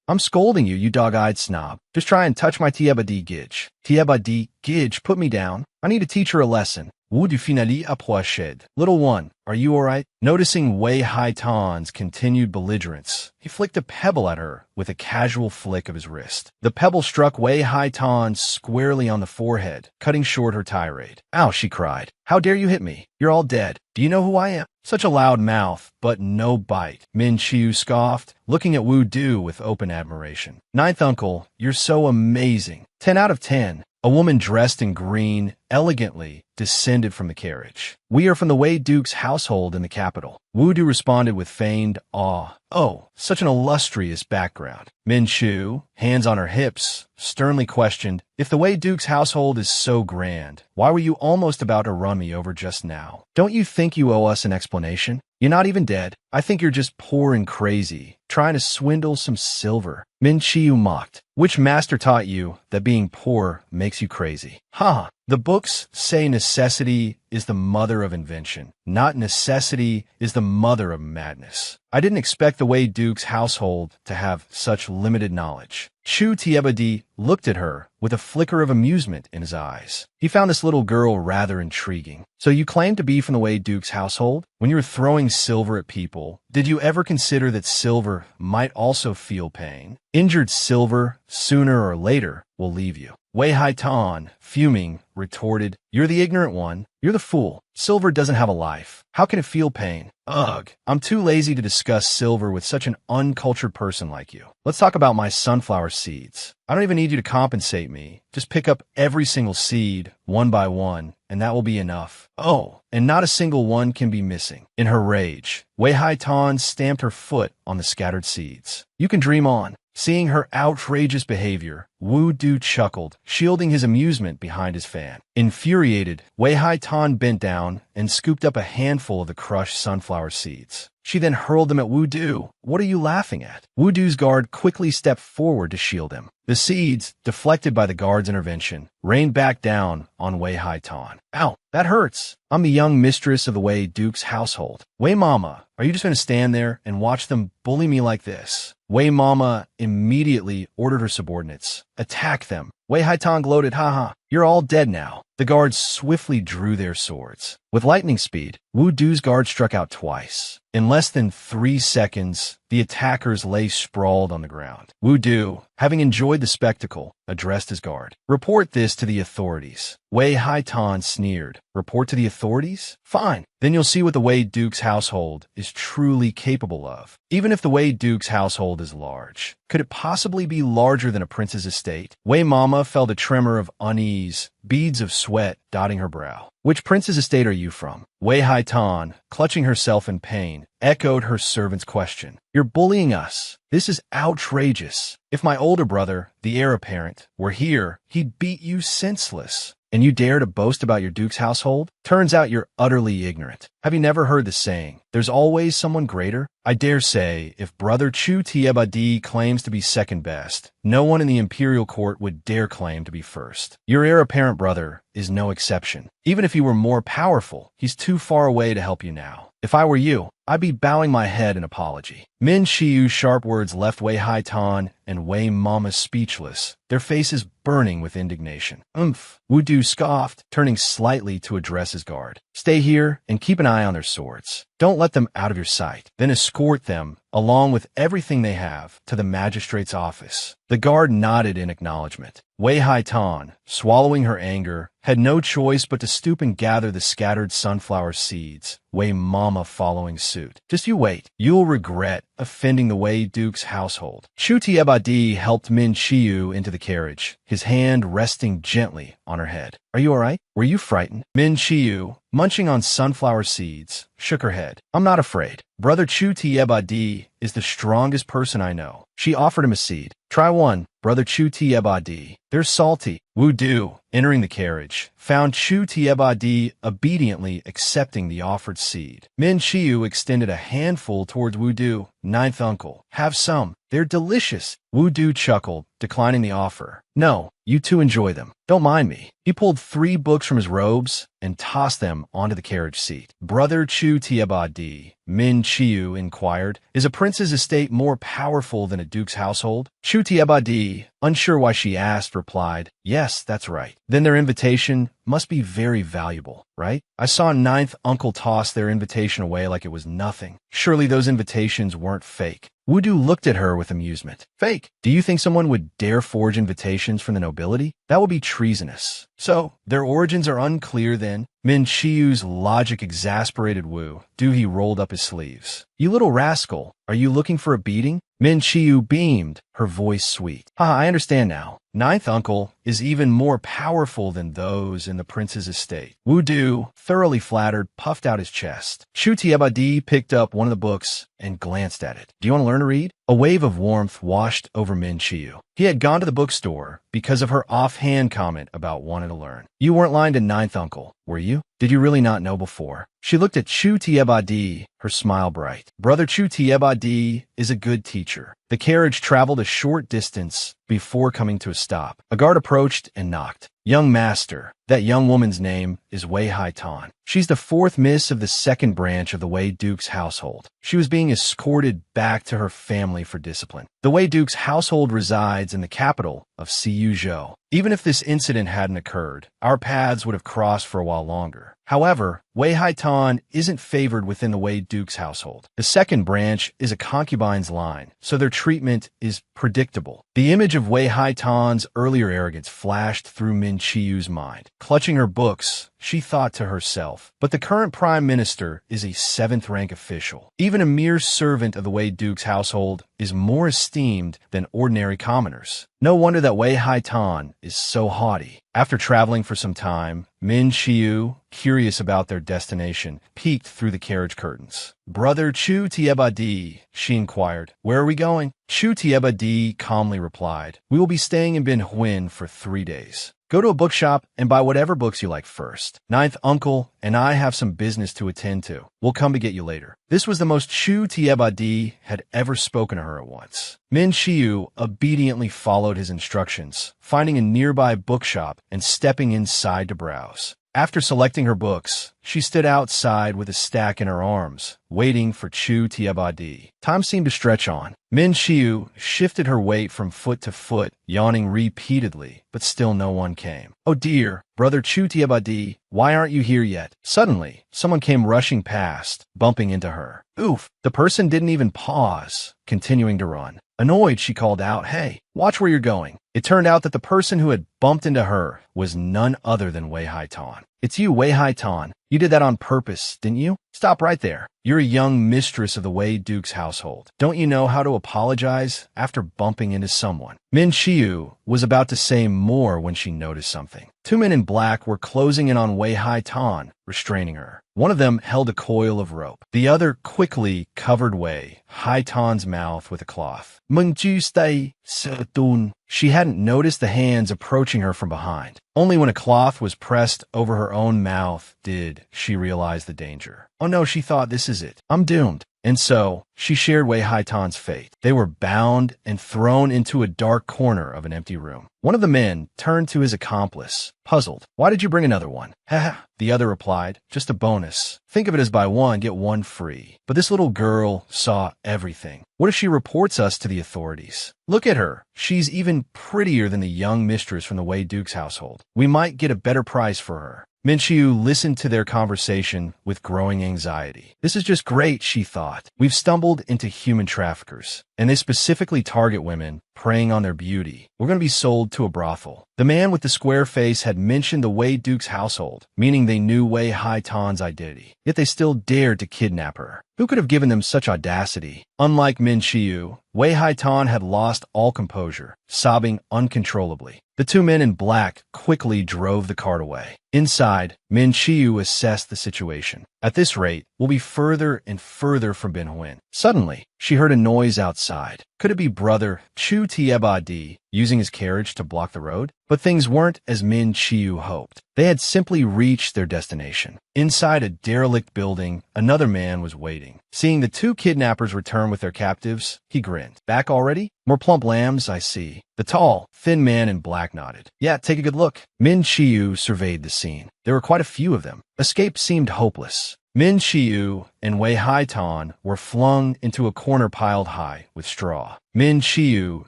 I'm scolding you, you dog-eyed snob. Just try and touch my Tiebadi Gij." "Tiebadi Gij, put me down. I need to teach her a lesson." Wu Du finally approached. "Little one, are you all right?" Noticing Wei Hai-tan's continued belligerence, he flicked a pebble at her with a casual flick of his wrist. The pebble struck Wei Hai-tan squarely on the forehead, cutting short her tirade. "Ow," she cried. "How dare you hit me? You're all dead. Do you know who I am?" "Such a loud mouth, but no bite," Min Chiu scoffed, looking at Wu Du with open admiration. "Ninth Uncle, you're so amazing. 10 out of 10. A woman dressed in green elegantly descended from the carriage. "We are from the Wei Duke's household in the capital." Wu Du responded with feigned awe. "Oh, such an illustrious background." Min Chiu, hands on her hips, sternly questioned, "If the Wei Duke's household is so grand, why were you almost about to run me over just now? Don't you think you owe us an explanation? You're not even dead. I think you're just poor and crazy, trying to swindle some silver." Min Chiu mocked. "Which master taught you that being poor makes you crazy?" "Ha! The books say necessity is the mother of invention, not necessity is the mother of madness. I didn't expect the Wei Duke's household to have such limited knowledge." Chu Tiebadi looked at her with a flicker of amusement in his eyes. He found this little girl rather intriguing. "So you claim to be from the Wei Duke's household? When you were throwing silver at people, did you ever consider that silver might also feel pain? Injured silver, sooner or later, will leave you." Wei Haitan, fuming, retorted, "You're the ignorant one. You're the fool. Silver doesn't have a life. How can it feel pain? Ugh. I'm too lazy to discuss silver with such an uncultured person like you. Let's talk about my sunflower seeds. I don't even need you to compensate me. Just pick up every single seed, one by one, and that will be enough. Oh, and not a single one can be missing." In her rage, Wei Haitan stamped her foot on the scattered seeds. "You can dream on." Seeing her outrageous behavior, Wu Du chuckled, shielding his amusement behind his fan. Infuriated, Wei Haitan bent down and scooped up a handful of the crushed sunflower seeds. She then hurled them at Wu Du. "What are you laughing at?" Wu Du's guard quickly stepped forward to shield him. The seeds, deflected by the guard's intervention, rained back down on Wei Haitan. "Ow, that hurts. I'm the young mistress of the Wei Duke's household. Wei Mama, are you just going to stand there and watch them bully me like this?" Wei Mama immediately ordered her subordinates, "Attack them." Wei Haitan gloated, "Haha, you're all dead now." The guards swiftly drew their swords. With lightning speed, Wu Du's guard struck out twice. In less than 3 seconds, the attackers lay sprawled on the ground. Wu Du, having enjoyed the spectacle, addressed his guard. "Report this to the authorities." Wei Haitan sneered. "Report to the authorities? Fine. Then you'll see what the Wei Duke's household is truly capable of. Even if the Wei Duke's household is large, could it possibly be larger than a prince's estate?" Wei Mama felt a tremor of unease, beads of sweat dotting her brow. "Which prince's estate are you from?" Wei Haitan, clutching herself in pain, echoed her servant's question. "You're bullying us. This is outrageous. If my older brother, the heir apparent, were here, he'd beat you senseless. And you dare to boast about your duke's household? Turns out you're utterly ignorant. Have you never heard the saying, 'There's always someone greater'? I dare say, if Brother Chu Tiebadi claims to be second best, no one in the imperial court would dare claim to be first. Your heir apparent brother is no exception. Even if he were more powerful, he's too far away to help you now. If I were you, I'd be bowing my head in apology." Min Shiyu's sharp words left Wei Haitan and Wei Mama speechless, their faces burning with indignation. "Umph," Wu Du scoffed, turning slightly to address his guard. "Stay here and keep an eye on their swords. Don't let them out of your sight. Then escort them, along with everything they have, to the magistrate's office." The guard nodded in acknowledgement. Wei Haitan, swallowing her anger, had no choice but to stoop and gather the scattered sunflower seeds, Wei Mama following suit. "Just you wait. You'll regret offending the Wei Duke's household." Chu Tiebadi helped Min Chiu into the carriage, his hand resting gently on her head. "Are you all right? Were you frightened?" Min Chiu, munching on sunflower seeds, shook her head. "I'm not afraid. Brother Chu Tiebadi is the strongest person I know." She offered him a seed. "Try one, Brother Chu Tiebadi. They're salty." Wu Du, entering the carriage, found Chu Tiebadi obediently accepting the offered seed. Min Chiu extended a handful towards Wu Du. "Ninth uncle, have some. They're delicious." Wu Du chuckled, declining the offer. "No, you two enjoy them. Don't mind me." He pulled 3 books from his robes and tossed them onto the carriage seat. "Brother Chu Tiebadi," Min Chiu inquired, "is a prince's estate more powerful than a duke's household?" Chu Tiebadi, unsure why she asked, replied, "Yes, that's right." "Then their invitation must be very valuable, right? I saw ninth uncle toss their invitation away like it was nothing. Surely those invitations weren't fake." Wu Du looked at her with amusement. "Fake? Do you think someone would dare forge invitations from the nobility? That would be treasonous." "So, their origins are unclear then?" Min Chiu's logic exasperated Wu Du. He rolled up his sleeves. "You little rascal, are you looking for a beating?" Min Chiu beamed, her voice sweet. "I understand now. Ninth uncle is even more powerful than those in the prince's estate." Wu Du, thoroughly flattered, puffed out his chest. Chu Tiebadi picked up one of the books and glanced at it. "Do you want to learn to read?" A wave of warmth washed over Min Chiu. He had gone to the bookstore because of her offhand comment about wanting to learn. "You weren't lying to ninth uncle, were you? Did you really not know before?" She looked at Chu Tiebadi, her smile bright. "Brother Chu Tiebadi is a good teacher." The carriage traveled a short distance before coming to a stop. A guard approached and knocked. "Young master, that young woman's name is Wei Haitan. She's the 4th miss of the 2nd branch of the Wei Duke's household. She was being escorted back to her family for discipline. The Wei Duke's household resides in the capital of Siyuzhou. Even if this incident hadn't occurred, our paths would have crossed for a while longer. However, Wei Haitan isn't favored within the Wei Duke's household. The second branch is a concubine's line, so their treatment is predictable. The image of Wei Haitan's earlier arrogance flashed through Min Chiyu's mind. Clutching her books, she thought to herself, but the current prime minister is a seventh-rank official. Even a mere servant of the Wei Duke's household is more esteemed than ordinary commoners. No wonder that Wei Haitan is so haughty. After traveling for some time, Min Chiyu, curious about their destination, peeked through the carriage curtains. "Brother Chu Tiebadi," she inquired, "where are we going?" Chu Tiebadi calmly replied, "We will be staying in Bin Huin for 3 days. Go to a bookshop and buy whatever books you like first. Ninth uncle and I have some business to attend to. We'll come to get you later." This was the most Chu Tiebadi had ever spoken to her at once. Min Chiyu obediently followed his instructions, finding a nearby bookshop and stepping inside to browse. After selecting her books, she stood outside with a stack in her arms, waiting for Chu Tiebadi. Time seemed to stretch on. Min Chiyu shifted her weight from foot to foot, yawning repeatedly, but still no one came. "Oh dear, Brother Chu Tiebadi, why aren't you here yet?" Suddenly, someone came rushing past, bumping into her. Oof! The person didn't even pause, continuing to run. Annoyed, she called out, "Hey, watch where you're going." It turned out that the person who had bumped into her was none other than Wei Haitan. "It's you, Wei Haitan. You did that on purpose, didn't you? Stop right there. You're a young mistress of the Wei Duke's household. Don't you know how to apologize after bumping into someone?" Min Chiyu was about to say more when she noticed something. 2 men in black were closing in on Wei Haitan, restraining her. One of them held a coil of rope. The other quickly covered Wei Haitan's mouth with a cloth. "Mungju stay, Setun." She hadn't noticed the hands approaching her from behind. Only when a cloth was pressed over her own mouth did she realize the danger. "Oh no," she thought, "this is it. I'm doomed." And so, she shared Wei Haitan's fate. They were bound and thrown into a dark corner of an empty room. One of the men turned to his accomplice, puzzled. "Why did you bring another one?" "Ha." The other replied, "Just a bonus. Think of it as buy one, get one free." But this little girl saw everything. What if she reports us to the authorities? Look at her. She's even prettier than the young mistress from the Wei Duke's household. We might get a better price for her. Min Chiyu listened to their conversation with growing anxiety. This is just great, she thought. We've stumbled into human traffickers, and they specifically target women, preying on their beauty. We're going to be sold to a brothel. The man with the square face had mentioned the Wei Duke's household, meaning they knew Wei Haitan's identity. Yet they still dared to kidnap her. Who could have given them such audacity? Unlike Min Chiyu, Wei Haitan had lost all composure, sobbing uncontrollably. The 2 men in black quickly drove the cart away. Inside, Min Chiyu assessed the situation. At this rate, we'll be further and further from Bin Huin. Suddenly, she heard a noise outside. Could it be Brother Chu Tiebadi using his carriage to block the road? But things weren't as Min Chiyu hoped. They had simply reached their destination. Inside a derelict building, another man was waiting. Seeing the 2 kidnappers return with their captives, he grinned. "Back already? More plump lambs, I see." The tall, thin man in black nodded. "Yeah, take a good look." Min Chiyu surveyed the scene. There were quite a few of them. Escape seemed hopeless. Min Chiyu and Wei Haitan were flung into a corner piled high with straw. Min Chiyu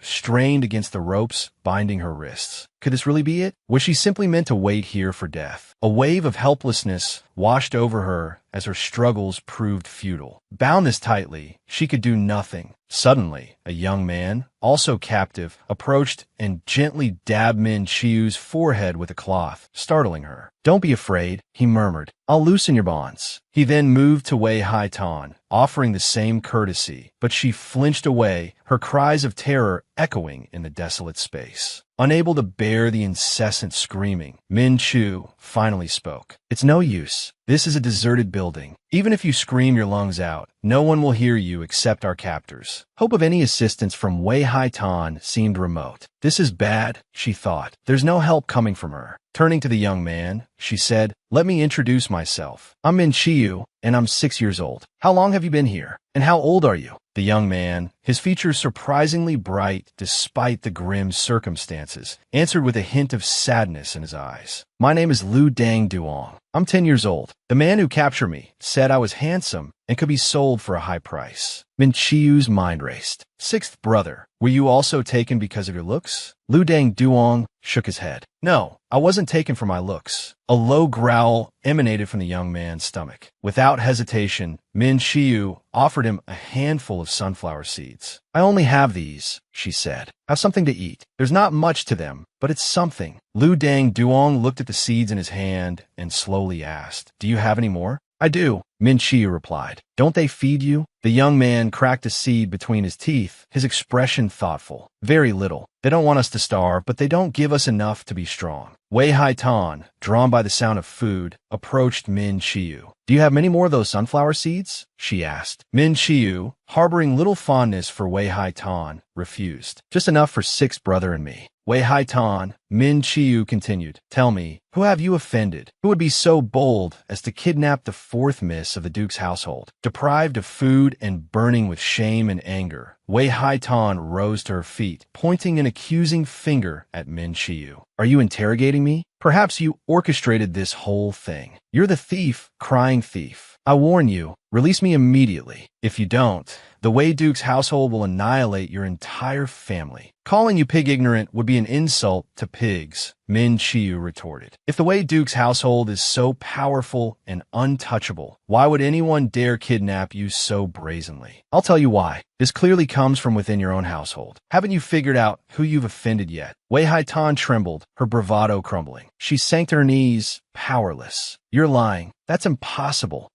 strained against the ropes binding her wrists. Could this really be it? Was she simply meant to wait here for death? A wave of helplessness washed over her as her struggles proved futile. Bound this tightly, she could do nothing. Suddenly, a young man, also captive, approached and gently dabbed Min Chiyu's forehead with a cloth, startling her. "Don't be afraid," he murmured. "I'll loosen your bonds." He then moved to Wei Haitan, offering the same courtesy, but she flinched away, her cries of terror echoing in the desolate space. Unable to bear the incessant screaming, Min Chu finally spoke. "It's no use. This is a deserted building. Even if you scream your lungs out, no one will hear you except our captors." Hope of any assistance from Wei Haitan seemed remote. "This is bad," she thought. There's no help coming from her. Turning to the young man, she said, "Let me introduce myself. I'm Min Chiyu, and I'm 6 years old. How long have you been here? And how old are you?" The young man, his features surprisingly bright despite the grim circumstances, answered with a hint of sadness in his eyes. "My name is Lu Dang Duong. I'm 10 years old. The man who captured me said I was handsome and could be sold for a high price." Min Chiyu's mind raced. Sixth brother, were you also taken because of your looks? Lu Dang Duong shook his head. No, I wasn't taken for my looks. A low growl emanated from the young man's stomach. Without hesitation, Min Shiyu offered him a handful of sunflower seeds. I only have these, she said. Have something to eat. There's not much to them, but it's something. Lu Dang Duong looked at the seeds in his hand and slowly asked, Do you have any more? I do, Min Shiyu replied. Don't they feed you? The young man cracked a seed between his teeth, his expression thoughtful. Very little. They don't want us to starve, but they don't give us enough to be strong. Wei Haitan, drawn by the sound of food, approached Min Shiyu. Do you have many more of those sunflower seeds? She asked. Min Shiyu, harboring little fondness for Wei Haitan, refused. Just enough for sixth brother and me. Wei Haitan, Min Shiyu continued. Tell me, who have you offended? Who would be so bold as to kidnap the fourth miss of the Duke's household? Deprived of food and burning with shame and anger, Wei Haitan rose to her feet, pointing an accusing finger at Min Shiyu. Are you interrogating me? Perhaps you orchestrated this whole thing. You're the thief, crying thief. I warn you, release me immediately. If you don't, the Wei Duke's household will annihilate your entire family. Calling you pig-ignorant would be an insult to pigs, Min Shiyu retorted. If the Wei Duke's household is so powerful and untouchable, why would anyone dare kidnap you so brazenly? I'll tell you why. This clearly comes from within your own household. Haven't you figured out who you've offended yet? Wei Haitan trembled, her bravado crumbling. She sank to her knees, powerless. You're lying. That's impossible.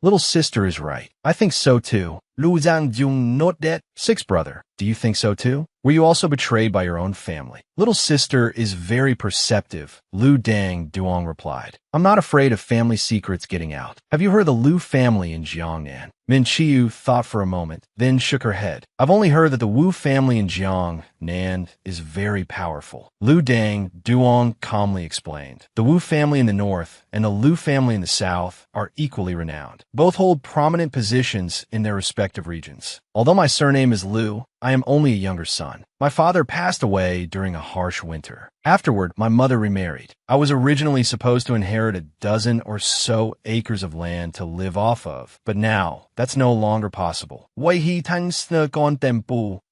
Little sister is right. I think so too. Lu Zhangjun not dead. Sixth brother, do you think so too? Were you also betrayed by your own family? Little sister is very perceptive, Lu Dang Duong replied. I'm not afraid of family secrets getting out. Have you heard of the Lu family in Jiangnan? Min Shiyu thought for a moment, then shook her head. I've only heard that the Wu family in Jiangnan is very powerful. Lu Dang Duong calmly explained. The Wu family in the north and the Lu family in the south are equally renowned. Both hold prominent positions in their respective regions. Although my surname is Lu, I am only a younger son. My father passed away during a harsh winter. Afterward, my mother remarried. I was originally supposed to inherit a dozen or so acres of land to live off of, but now that's no longer possible.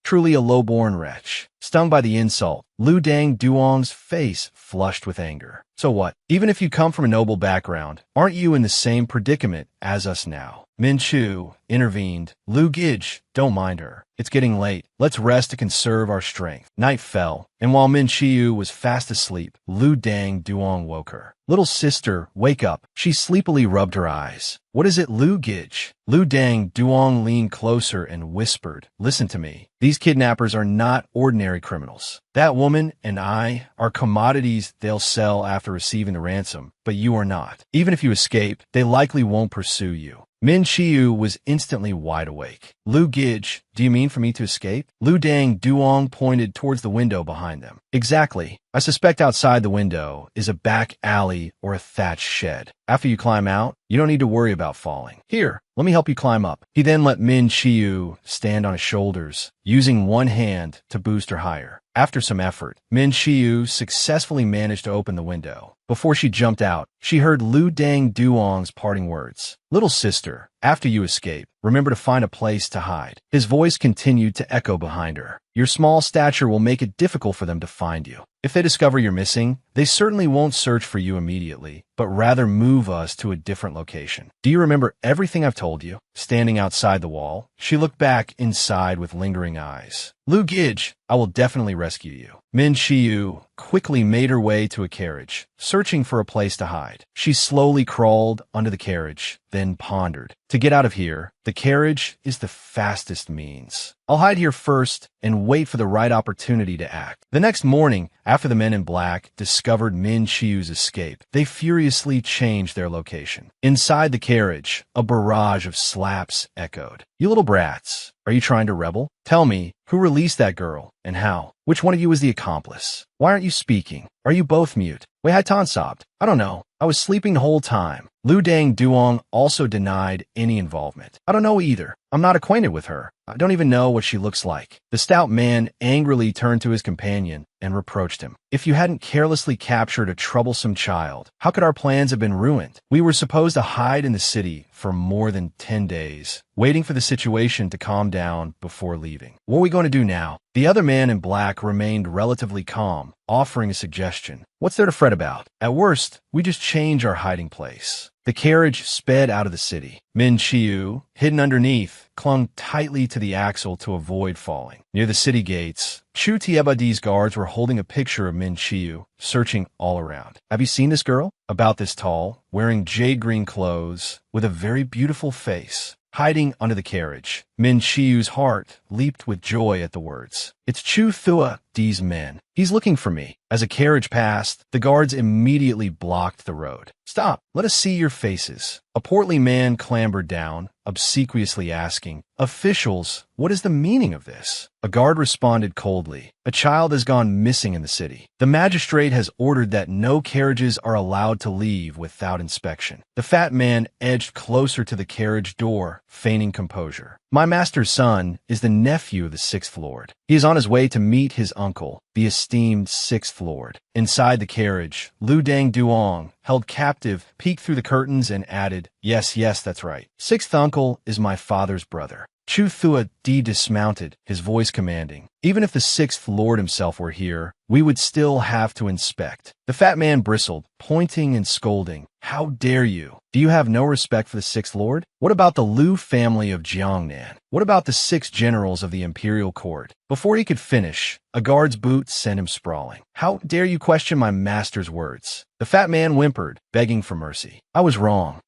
Truly a low-born wretch. Stung by the insult, Lu Dang Duong's face flushed with anger. So what? Even if you come from a noble background, aren't you in the same predicament as us now? Min Chu intervened. Lu Gij, don't mind her. It's getting late. Let's rest to conserve our strength. Night fell, and while Min Shiyu was fast asleep, Lu Dang Duong woke her. Little sister, wake up. She sleepily rubbed her eyes. What is it, Lu Gij? Lu Dang Duong leaned closer and whispered, Listen to me. These kidnappers are not ordinary criminals. That woman and I are commodities they'll sell after receiving the ransom, but you are not. Even if you escape, they likely won't pursue you. Min Shiyu was instantly wide awake. Lu Gij, do you mean for me to escape? Lu Dang Duong pointed towards the window behind them. Exactly. I suspect outside the window is a back alley or a thatched shed. After you climb out, you don't need to worry about falling. Here, let me help you climb up. He then let Min Shiyu stand on his shoulders, using one hand to boost her higher. After some effort, Min Shiyu successfully managed to open the window. Before she jumped out, she heard Lu Dang Duong's parting words. Little sister, after you escape, remember to find a place to hide. His voice continued to echo behind her. Your small stature will make it difficult for them to find you. If they discover you're missing, they certainly won't search for you immediately, but rather move us to a different location. Do you remember everything I've told you? Standing outside the wall, she looked back inside with lingering eyes. Lu Gij, I will definitely rescue you. Min Shiyu quickly made her way to a carriage, searching for a place to hide. She slowly crawled under the carriage, then pondered. To get out of here, the carriage is the fastest means. I'll hide here first and wait for the right opportunity to act. The next morning, after the men in black discovered Min Shiyu's escape, they furiously changed their location. Inside the carriage, a barrage of slaps echoed. You little brats, are you trying to rebel? Tell me, who released that girl and how? Which one of you is the accomplice? Why aren't you speaking? Are you both mute? Wei Haitan sobbed. I don't know. I was sleeping the whole time. Lu Dang Duong also denied any involvement. I don't know either. I'm not acquainted with her. I don't even know what she looks like. The stout man angrily turned to his companion and reproached him. If you hadn't carelessly captured a troublesome child, how could our plans have been ruined? We were supposed to hide in the city for more than 10 days, waiting for the situation to calm down before leaving. What are we going to do now? The other man in black remained relatively calm, offering a suggestion. What's there to fret about? At worst, we just change our hiding place. The carriage sped out of the city. Min Chiu, hidden underneath, clung tightly to the axle to avoid falling. Near the city gates, Chu Tiebadi's guards were holding a picture of Min Chiu, searching all around. Have you seen this girl? About this tall, wearing jade green clothes, with a very beautiful face. Hiding under the carriage, Min Chiu's heart leaped with joy at the words. It's Chu Thua D's men. He's looking for me. As a carriage passed, the guards immediately blocked the road. Stop, let us see your faces. A portly man clambered down, obsequiously asking, Officials, what is the meaning of this? A guard responded coldly. A child has gone missing in the city. The magistrate has ordered that no carriages are allowed to leave without inspection. The fat man edged closer to the carriage door, feigning composure. My master's son is the nephew of the 6th Lord. He is on his way to meet his uncle, the esteemed 6th Lord. Inside the carriage, Lu Dang Duong, held captive, peeked through the curtains and added, Yes, that's right. 6th uncle is my father's brother. Chu Thua Di dismounted, his voice commanding. Even if the 6th Lord himself were here, we would still have to inspect. The fat man bristled, pointing and scolding. How dare you? Do you have no respect for the 6th Lord? What about the Lu family of Jiangnan? What about the 6 generals of the imperial court? Before he could finish, a guard's boot sent him sprawling. How dare you question my master's words? The fat man whimpered, begging for mercy. I was wrong.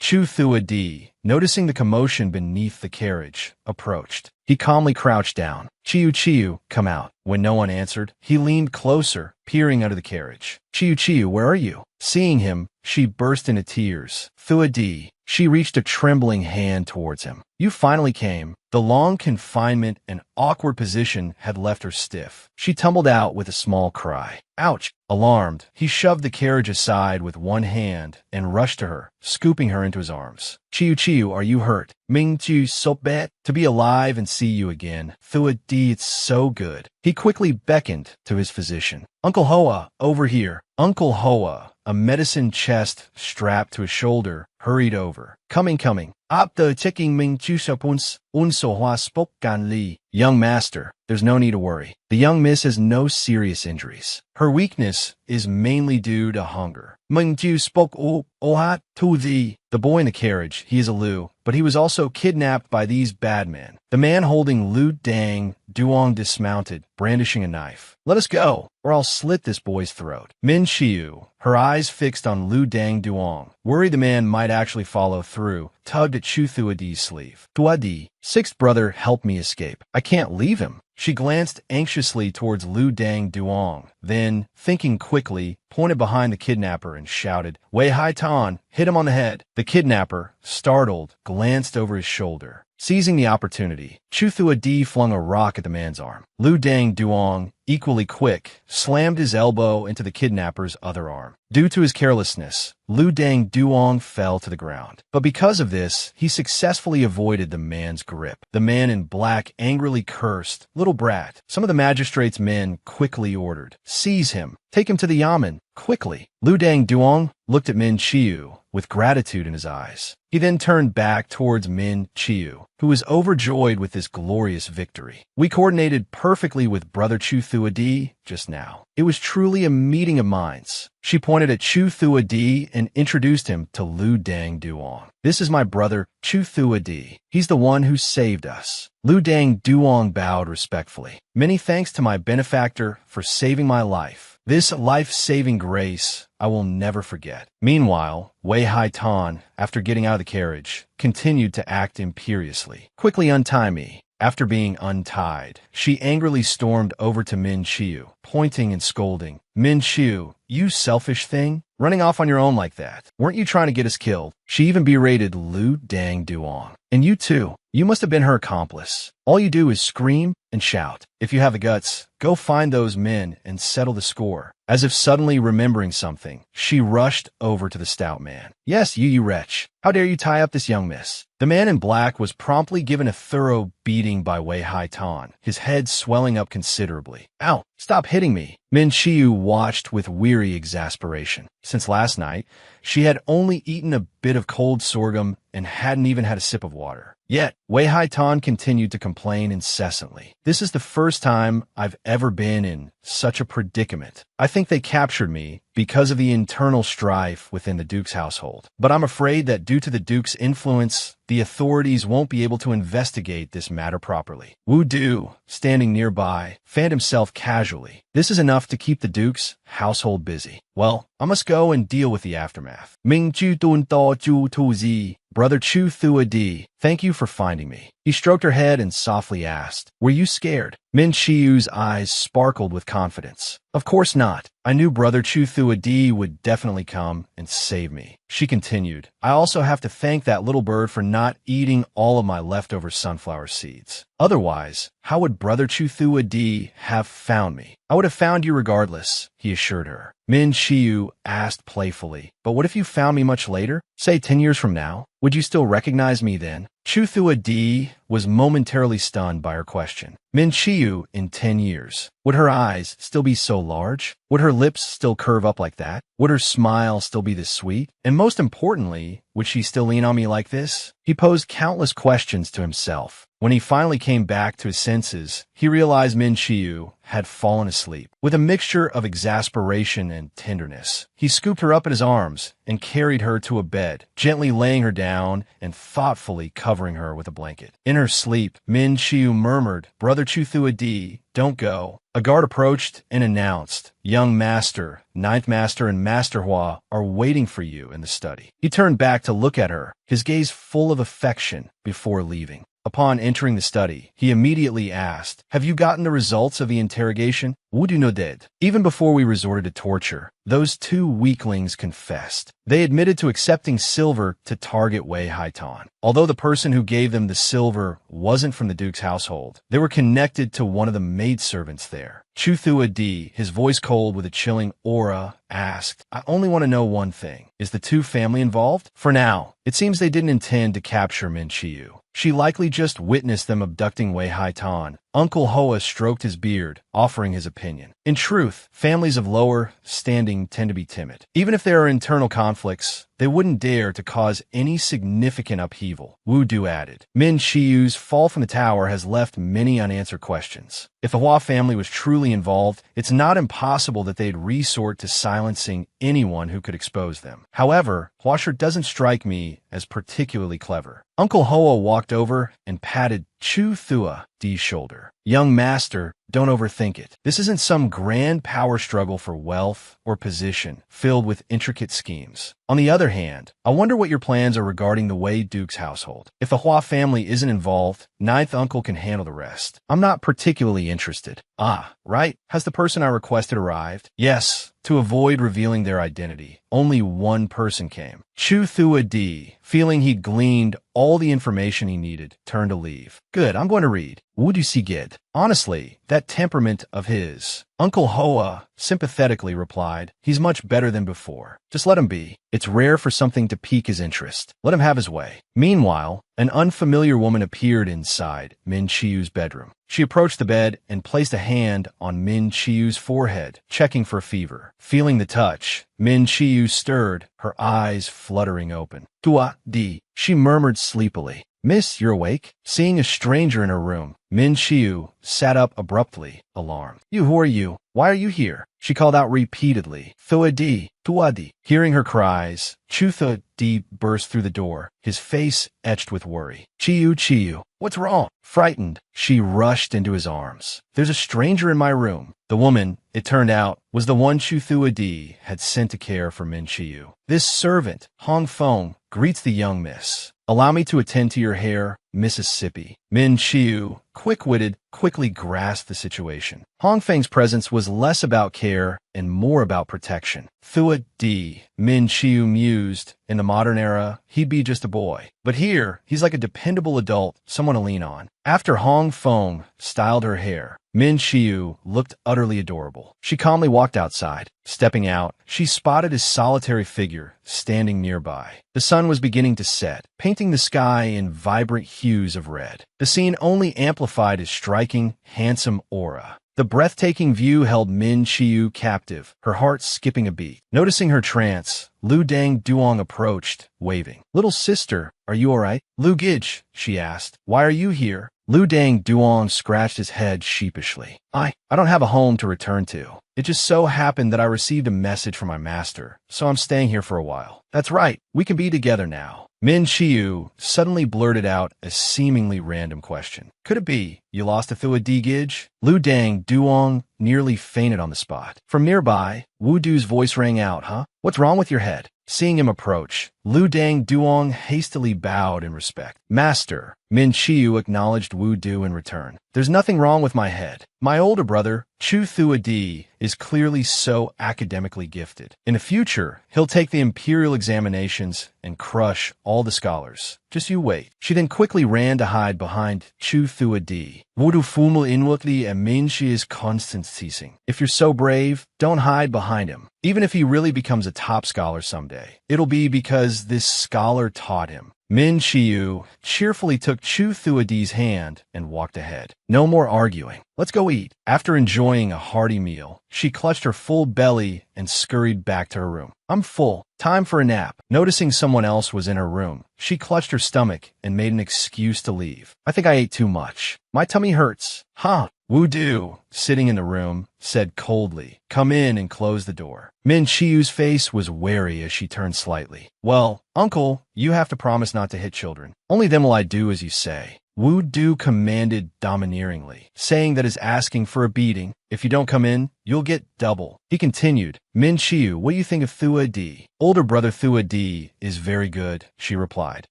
Chu Thua Di, noticing the commotion beneath the carriage, approached. He calmly crouched down. Chiu, come out. When no one answered, he leaned closer, peering out of the carriage. Chiu, where are you? Seeing him, she burst into tears. Thua Di. She reached a trembling hand towards him. You finally came. The long confinement and awkward position had left her stiff. She tumbled out with a small cry. Ouch! Alarmed, he shoved the carriage aside with one hand and rushed to her, scooping her into his arms. Chiu, are you hurt? Ming Ju so bad to be alive and see you again. Thua Di, it's so good. He quickly beckoned to his physician. Uncle Hoa, over here. Uncle Hoa, a medicine chest strapped to his shoulder, hurried over. Coming. Up the ticking Ming Chu Sapuns, Unso Hua spoke Gan Li. Young master, there's no need to worry. The young miss has no serious injuries. Her weakness is mainly due to hunger. Ming Ju spoke Ohat to thee. The boy in the carriage, he is a Lu, but he was also kidnapped by these bad men. The man holding Lu Dang Duong dismounted, brandishing a knife. Let us go, or I'll slit this boy's throat. Min Chiu, her eyes fixed on Lu Dang Duong, worried the man might actually follow through, tugged at Chu Thua Di's sleeve. Thua Di, 6th brother, help me escape. I can't leave him. She glanced anxiously towards Lu Dang Duong, then, thinking quickly, pointed behind the kidnapper and shouted, Wei Hai Tan, hit him on the head. The kidnapper, startled, glanced over his shoulder. Seizing the opportunity, Chu Thua Di flung a rock at the man's arm. Lu Dang Duong, equally quick, slammed his elbow into the kidnapper's other arm. Due to his carelessness, Lu Dang Duong fell to the ground. But because of this, he successfully avoided the man's grip. The man in black angrily cursed, Little brat. Some of the magistrate's men quickly ordered, Seize him. Take him to the yamen, quickly. Lu Dang Duong looked at Min Chiu with gratitude in his eyes. He then turned back towards Min Chiu, who was overjoyed with this glorious victory. We coordinated perfectly with Brother Chu Thua Di just now. It was truly a meeting of minds. She pointed at Chu Thua Di and introduced him to Lu Dang Duong. This is my brother, Chu Thua Di. He's the one who saved us. Lu Dang Duong bowed respectfully. Many thanks to my benefactor for saving my life. This life-saving grace I will never forget. Meanwhile, Wei Hai Tan, after getting out of the carriage, continued to act imperiously. Quickly untie me. After being untied, she angrily stormed over to Min Chiu, pointing and scolding. Min Chiu, you selfish thing, running off on your own like that. Weren't you trying to get us killed? She even berated Lu Dang Duong. And you too. You must have been her accomplice. All you do is scream and shout. If you have the guts, go find those men and settle the score. As if suddenly remembering something, she rushed over to the stout man. Yes, you wretch. How dare you tie up this young miss? The man in black was promptly given a thorough beating by Wei Haitan, his head swelling up considerably. Ow! Stop hitting me! Min Chiyu watched with weary exasperation. Since last night, she had only eaten a bit of cold sorghum and hadn't even had a sip of water. Yet, Wei Haitan continued to complain incessantly. This is the first time I've ever been in such a predicament. I think they captured me because of the internal strife within the Duke's household. But I'm afraid that due to the Duke's influence, the authorities won't be able to investigate this matter properly. Wu Du, standing nearby, fanned himself casually. This is enough to keep the Duke's household busy. Well, I must go and deal with the aftermath. Ming Ju Dun Da Ju Tu Zi. Brother Chu Thua Di, thank you for finding me. He stroked her head and softly asked, were you scared? Min Chiyu's eyes sparkled with confidence. Of course not. I knew Brother Chu Thua Di would definitely come and save me. She continued, I also have to thank that little bird for not eating all of my leftover sunflower seeds. Otherwise, how would Brother Chu Thua Di have found me? I would have found you regardless, he assured her. Min Chiyu asked playfully, but what if you found me much later? Say 10 years from now? Would you still recognize me then? Chu Thua Di was momentarily stunned by her question. Min Chiyu in 10 years. Would her eyes still be so large? Would her lips still curve up like that? Would her smile still be this sweet? And most importantly, would she still lean on me like this? He posed countless questions to himself. When he finally came back to his senses, he realized Min Chiyu had fallen asleep. With a mixture of exasperation and tenderness, he scooped her up in his arms and carried her to a bed, gently laying her down and thoughtfully covering her with a blanket. In her sleep, Min Chiyu murmured, Brother Chu Thua Di, don't go. A guard approached and announced, Young Master, Ninth Master, and Master Hua are waiting for you in the study. He turned back to look at her, his gaze full of affection, before leaving. Upon entering the study, he immediately asked, have you gotten the results of the interrogation? Wu Du no did. Even before we resorted to torture, those two weaklings confessed. They admitted to accepting silver to target Wei Haitan. Although the person who gave them the silver wasn't from the Duke's household, they were connected to one of the maidservants there. Chu Thua Di, his voice cold with a chilling aura, asked, I only want to know one thing. Is the two family involved? For now, it seems they didn't intend to capture Min Chiyu. She likely just witnessed them abducting Wei Haitan. Uncle Hoa stroked his beard, offering his opinion. In truth, families of lower standing tend to be timid. Even if there are internal conflicts, they wouldn't dare to cause any significant upheaval, Wu Du added. Min Chiyu's fall from the tower has left many unanswered questions. If the Hua family was truly involved, it's not impossible that they'd resort to silencing anyone who could expose them. However, Huasher doesn't strike me as particularly clever. Uncle Hoa walked over and patted Chu Thua Di's shoulder. Young master, don't overthink it. This isn't some grand power struggle for wealth or position filled with intricate schemes. On the other hand, I wonder what your plans are regarding the Wei Duke's household. If the Hua family isn't involved, Ninth Uncle can handle the rest. I'm not particularly interested. Ah, right? Has the person I requested arrived? Yes. To avoid revealing their identity, only one person came. Chu Thua Di, feeling he'd gleaned all the information he needed, turned to leave. Good, I'm going to read. Wu Du Si Gid. Honestly, that temperament of his. Uncle Hoa sympathetically replied, he's much better than before. Just let him be. It's rare for something to pique his interest. Let him have his way. Meanwhile, an unfamiliar woman appeared inside Min Chiyu's bedroom. She approached the bed and placed a hand on Min Chiyu's forehead, checking for fever. Feeling the touch, Min Chiyu stirred, her eyes fluttering open. Tua Di, she murmured sleepily. Miss, you're awake? Seeing a stranger in her room, Min Chiyu sat up abruptly, alarmed. You, who are you? Why are you here? She called out repeatedly. Thua Di, Tua Di. Hearing her cries, Chu Thua Di burst through the door, his face etched with worry. Chiyu, Chiyu, what's wrong? Frightened, she rushed into his arms. There's a stranger in my room. The woman, it turned out, was the one Chu Thua Di had sent to care for Min Chiyu. This servant, Hong Feng, greets the young miss. Allow me to attend to your hair, Mississippi. Min Chiyu, quick-witted, quickly grasped the situation. Hong Feng's presence was less about care and more about protection. Thua Di, Min Chiyu mused, in the modern era, he'd be just a boy. But here, he's like a dependable adult, someone to lean on. After Hong Feng styled her hair, Min Chiu looked utterly adorable. She calmly walked outside. Stepping out, she spotted his solitary figure standing nearby. The sun was beginning to set, painting the sky in vibrant hues of red. The scene only amplified his striking, handsome aura. The breathtaking view held Min Chiu captive, her heart skipping a beat. Noticing her trance, Lu Dang Duong approached, waving. "Little sister, are you all right?" "Lu Gij," she asked. "Why are you here?" Lu Dang Duong scratched his head sheepishly. I don't have a home to return to. It just so happened that I received a message from my master, so I'm staying here for a while." "That's right, we can be together now." Min Chiu suddenly blurted out a seemingly random question. "Could it be you lost a Thua Di Gij?" Lu Dang Duong nearly fainted on the spot. From nearby, Wu Du's voice rang out, "Huh? What's wrong with your head?" Seeing him approach, Lu Dang Duong hastily bowed in respect. "Master," Min Chiu acknowledged Wu Du in return. "There's nothing wrong with my head. My older brother, Chu Thua Di, is clearly so academically gifted. In the future, he'll take the imperial examinations and crush all the scholars. Just you wait." She then quickly ran to hide behind Chu Thua Di. "Wo du fumel inwardly and Min Chi is constant ceasing. If you're so brave, don't hide behind him. Even if he really becomes a top scholar someday, it'll be because this scholar taught him." Min Chiu cheerfully took Chu Thua Di's hand and walked ahead. No more arguing. "Let's go eat." After enjoying a hearty meal, she clutched her full belly and scurried back to her room. "I'm full. Time for a nap." Noticing someone else was in her room, she clutched her stomach and made an excuse to leave. "I think I ate too much. My tummy hurts." "Huh?" Wu Du, sitting in the room, said coldly, "Come in and close the door." Min Chiu's face was wary as she turned slightly. "Well, uncle, you have to promise not to hit children. Only then will I do as you say." Wu Du commanded domineeringly, saying that is asking for a beating. "If you don't come in, you'll get double." He continued, "Min Chiu, what do you think of Thua Di?" "Older brother Thua Di is very good," she replied.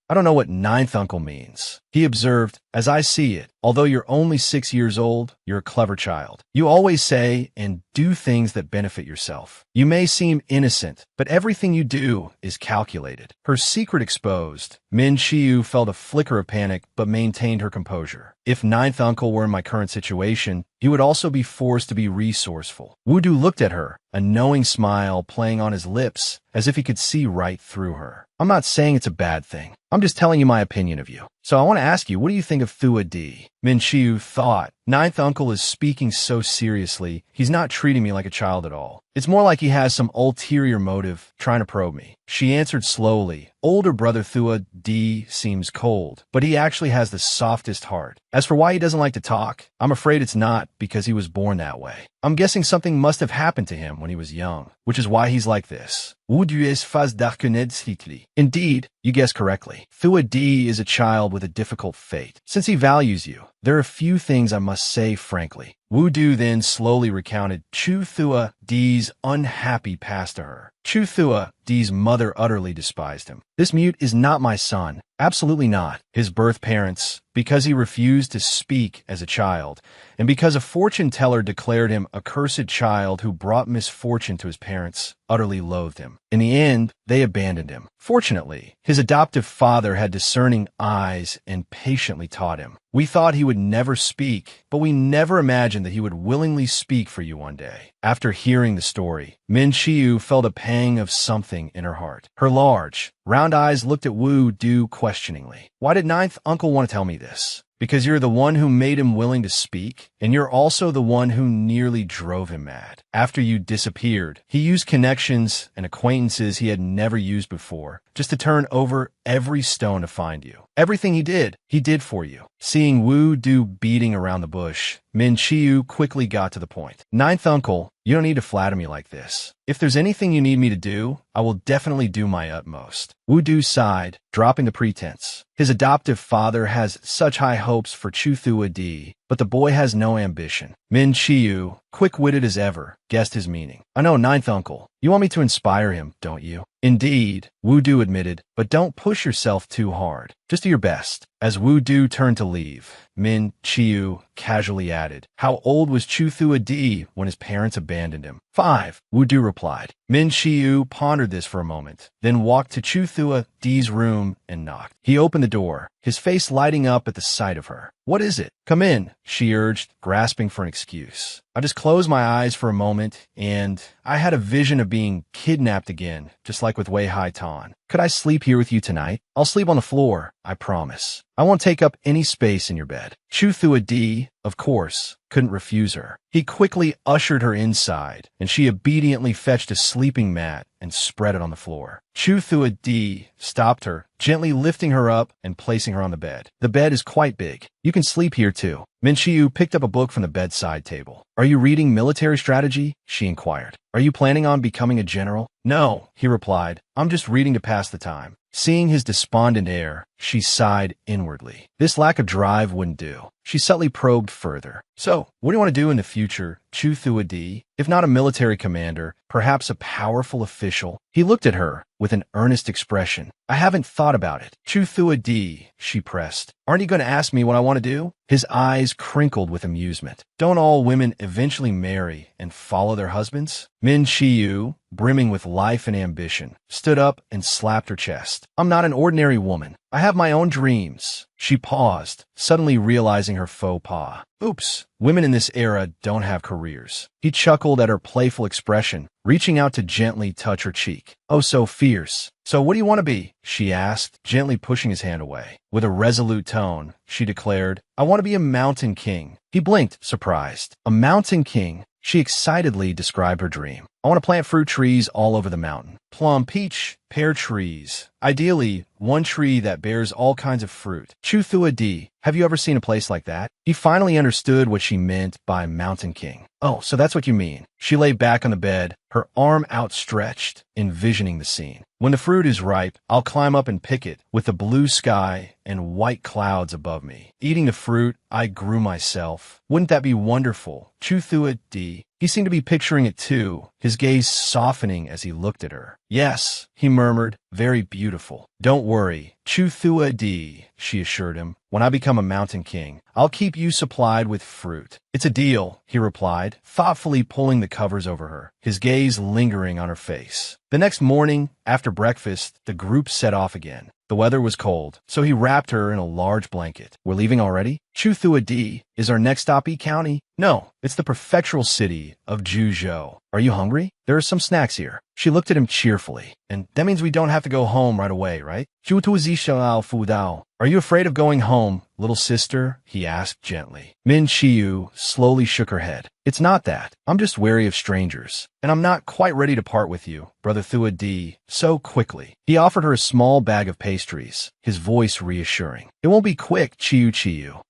"I don't know what ninth uncle means." He observed, "As I see it, although you're only 6 years old, you're a clever child. You always say and do things that benefit yourself. You may seem innocent, but everything you do is calculated." Her secret exposed, Min Chiu felt a flicker of panic but maintained her composure. "If ninth uncle were in my current situation, he would also be forced to be resourceful." Wu Du looked at her, a knowing smile playing on his lips, as if he could see right through her. "I'm not saying it's a bad thing. I'm just telling you my opinion of you. So I want to ask you, what do you think of Thua Di?" Min Chiu thought, "Ninth uncle is speaking so seriously, he's not treating me like a child at all. It's more like he has some ulterior motive, trying to probe me." She answered slowly, "Older brother Thua Di seems cold, but he actually has the softest heart. As for why he doesn't like to talk, I'm afraid it's not because he was born that way. I'm guessing something must have happened to him when he was young, which is why he's like this." Indeed, you guessed correctly. Thua Di is a child with a difficult fate. Since he values you, there are a few things I must say frankly. Wu Du then slowly recounted Chu Thua Di's unhappy past to her. Chu Thua Di's mother utterly despised him. "This mute is not my son. Absolutely not. His birth parents, because he refused to speak as a child, and because a fortune teller declared him a cursed child who brought misfortune to his parents, utterly loathed him. In the end, they abandoned him. Fortunately, his adoptive father had discerning eyes and patiently taught him. We thought he would never speak, but we never imagined that he would willingly speak for you one day." After hearing the story, Min Chiu felt a pang of something in her heart. Her large, round eyes looked at Wu Du questioningly. "Why did ninth uncle want to tell me this?" "Because you're the one who made him willing to speak, and you're also the one who nearly drove him mad. After you disappeared, he used connections and acquaintances he had never used before, just to turn over every stone to find you. Everything he did for you." Seeing Wu Du beating around the bush, Min Chiu quickly got to the point. "Ninth uncle, you don't need to flatter me like this. If there's anything you need me to do, I will definitely do my utmost." Wu Du sighed, dropping the pretense. His adoptive father has such high hopes for Chu Thua Di, but the boy has no ambition. Min Chiu, quick-witted as ever, guessed his meaning. "I know, ninth uncle. You want me to inspire him, don't you?" "Indeed," Wu Du admitted, "but don't push yourself too hard. Just do your best." As Wu Du turned to leave, Min Chiu casually added, "How old was Chu Thua Di when his parents abandoned him?" 5, Wu Du replied. Min Chiu pondered this for a moment, then walked to Chu Thua Di's room and knocked. He opened the door, his face lighting up at the sight of her. "What is it?" "Come in," she urged, grasping for an excuse. I just closed my eyes for a moment, and I had a vision of being kidnapped again, just like with Wei Hai Tan. Could I sleep here with you tonight? I'll sleep on the floor, I promise. I won't take up any space in your bed. Chu Thua Di, of course, couldn't refuse her. He quickly ushered her inside, and she obediently fetched a sleeping mat and spread it on the floor. Chu Thua Di stopped her, gently lifting her up and placing her on the bed. The bed is quite big. You can sleep here too. Min Chiu picked up a book from the bedside table. Are you reading military strategy? She inquired. Are you planning on becoming a general? No, he replied. I'm just reading to pass the time. Seeing his despondent air, she sighed inwardly. This lack of drive wouldn't do. She subtly probed further. So, what do you want to do in the future, Chu Thua Di? If not a military commander, perhaps a powerful official? He looked at her with an earnest expression. I haven't thought about it. Chu Thua Di, she pressed. Aren't you going to ask me what I want to do? His eyes crinkled with amusement. Don't all women eventually marry and follow their husbands? Min Chiu, brimming with life and ambition, stood up and slapped her chest. I'm not an ordinary woman. I have my own dreams. She paused, suddenly realizing her faux pas. Oops, women in this era don't have careers. He chuckled at her playful expression, reaching out to gently touch her cheek. Oh, so fierce. So what do you want to be? She asked, gently pushing his hand away. With a resolute tone, she declared, I want to be a mountain king. He blinked, surprised. A mountain king? She excitedly described her dream. I want to plant fruit trees all over the mountain. Plum, peach, pear trees. Ideally, one tree that bears all kinds of fruit. Chu Thua Di, have you ever seen a place like that? He finally understood what she meant by mountain king. Oh, so that's what you mean. She lay back on the bed, her arm outstretched, envisioning the scene. When the fruit is ripe, I'll climb up and pick it, with the blue sky and white clouds above me. Eating the fruit, I grew myself. Wouldn't that be wonderful? Chu Thua Di. He seemed to be picturing it too, his gaze softening as he looked at her. Yes, he murmured, very beautiful. Don't worry, Chu Thua Di, she assured him. When I become a mountain king, I'll keep you supplied with fruit. It's a deal, he replied, thoughtfully pulling the covers over her, his gaze lingering on her face. The next morning, after breakfast, the group set off again. The weather was cold, so he wrapped her in a large blanket. We're leaving already? Chu Thua Di, is our next stop E County? No, it's the prefectural city of Juzhou. Are you hungry? There are some snacks here. She looked at him cheerfully. And that means we don't have to go home right away, right? Are you afraid of going home, little sister? He asked gently. Min Chiu slowly shook her head. It's not that. I'm just wary of strangers. And I'm not quite ready to part with you, Brother Thua Di, so quickly. He offered her a small bag of pastries, his voice reassuring. It won't be quick, Chiu.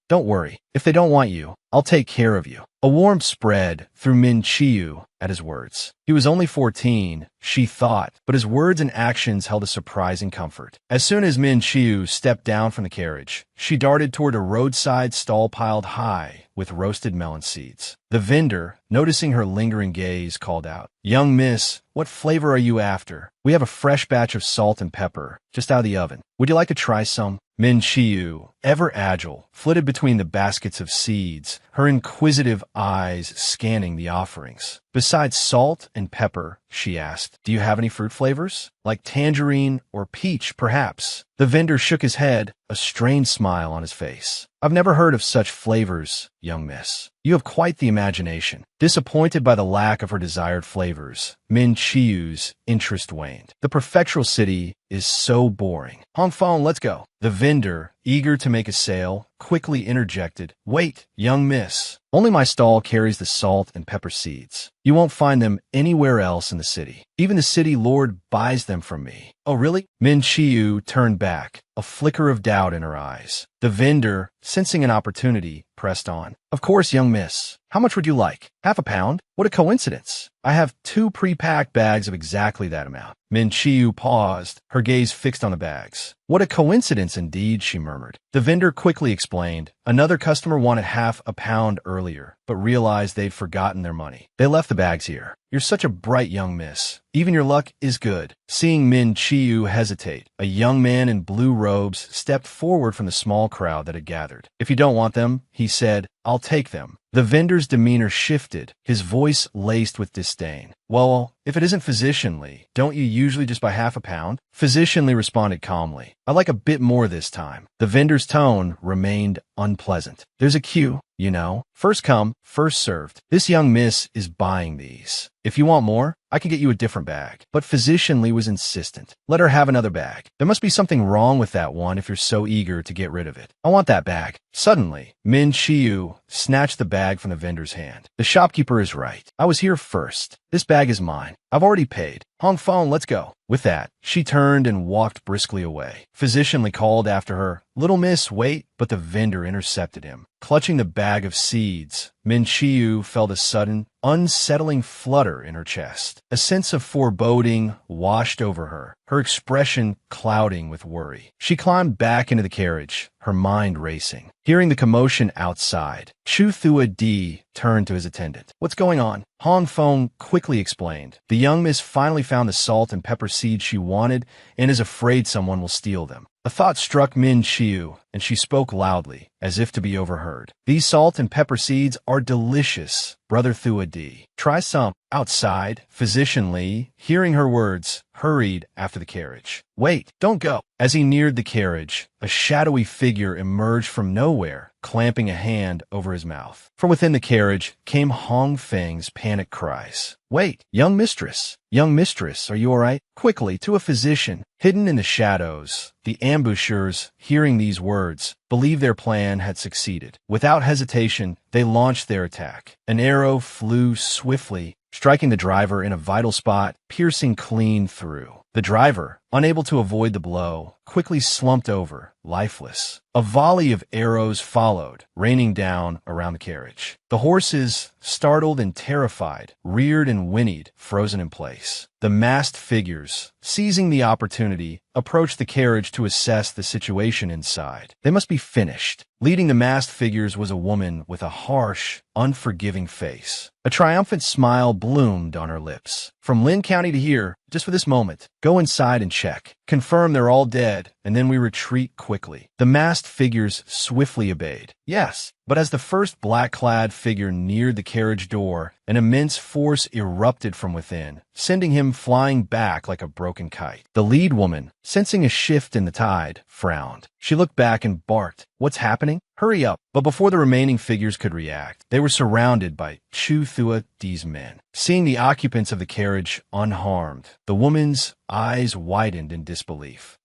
Don't worry. If they don't want you, I'll take care of you. A warmth spread through Min Chiu at his words. He was only 14, she thought, but his words and actions held a surprising comfort. As soon as Min Chiu stepped down from the carriage, she darted toward a roadside stall piled high with roasted melon seeds. The vendor, noticing her lingering gaze, called out, Young miss, what flavor are you after? We have a fresh batch of salt and pepper, just out of the oven. Would you like to try some? Min Chiu, ever agile, flitted between the baskets of seeds, her inquisitive eyes scanning the offerings. Besides salt and pepper, she asked, do you have any fruit flavors? Like tangerine or peach, perhaps? The vendor shook his head, a strained smile on his face. I've never heard of such flavors, young miss. You have quite the imagination. Disappointed by the lack of her desired flavors, Min Chiu's interest waned. The prefectural city is so boring. Hong Fong, let's go. The vendor, eager to make a sale, quickly interjected, Wait, young miss. Only my stall carries the salt and pepper seeds. You won't find them anywhere else in the city. Even the city lord buys them from me. Oh, really? Min Chiu turned back, a flicker of doubt in her eyes. The vendor, sensing an opportunity, pressed on. Of course, young miss. How much would you like? Half a pound? What a coincidence. I have 2 pre-packed bags of exactly that amount. Min Chiu paused, her gaze fixed on the bags. What a coincidence indeed, she murmured. The vendor quickly explained. Another customer wanted half a pound earlier, but realized they'd forgotten their money. They left the bags here. You're such a bright young miss. Even your luck is good. Seeing Min Chiu hesitate, a young man in blue robes stepped forward from the small crowd that had gathered. If you don't want them, he said, I'll take them. The vendor's demeanor shifted, his voice laced with disdain. Well, if it isn't physicianly, don't you usually just buy half a pound? Physicianly responded calmly. I'd like a bit more this time. The vendor's tone remained unpleasant. There's a queue. you know. First come, first served. This young miss is buying these. If you want more, I can get you a different bag. But Physician Lee was insistent. Let her have another bag. There must be something wrong with that one if you're so eager to get rid of it. I want that bag. Suddenly, Min Chiu snatched the bag from the vendor's hand. The shopkeeper is right. I was here first. This bag is mine. I've already paid. Hong Fong, let's go. With that, she turned and walked briskly away. Physician Lee called after her, "Little miss, wait," but the vendor intercepted him. Clutching the bag of seeds, Min Chiu felt a sudden, unsettling flutter in her chest. A sense of foreboding washed over her, her expression clouding with worry. She climbed back into the carriage, her mind racing. Hearing the commotion outside, Chu Thua Di turned to his attendant. "What's going on?" Hong Fong quickly explained. "The young miss finally found the salt and pepper seeds she wanted and is afraid someone will steal them." A thought struck Min Chiu, and she spoke loudly, as if to be overheard. "These salt and pepper seeds are delicious, Brother Thua Di. Try some." Outside, Physician Lee, hearing her words, hurried after the carriage. "Wait, don't go." As he neared the carriage, a shadowy figure emerged from nowhere, clamping a hand over his mouth. From within the carriage came Hong Feng's panic cries. "Wait, young mistress! Young mistress, are you all right?" Quickly, to a physician, hidden in the shadows, the ambushers, hearing these words, believed their plan had succeeded. Without hesitation, they launched their attack. An arrow flew swiftly, striking the driver in a vital spot, piercing clean through. The driver, unable to avoid the blow, quickly slumped over, lifeless. A volley of arrows followed, raining down around the carriage. The horses, startled and terrified, reared and whinnied, frozen in place. The masked figures, seizing the opportunity, approached the carriage to assess the situation inside. They must be finished. Leading the masked figures was a woman with a harsh, unforgiving face. A triumphant smile bloomed on her lips. "From Lin County to here, just for this moment. Go inside and check. Confirm they're all dead, and then we retreat quickly." The masked figures swiftly obeyed. Yes, but as the first black-clad figure neared the carriage door, an immense force erupted from within, sending him flying back like a broken kite. The lead woman, sensing a shift in the tide, frowned. She looked back and barked, "What's happening? Hurry up!" But before the remaining figures could react, they were surrounded by Chu Thua Di's men. Seeing the occupants of the carriage unharmed, the woman's eyes widened in disbelief.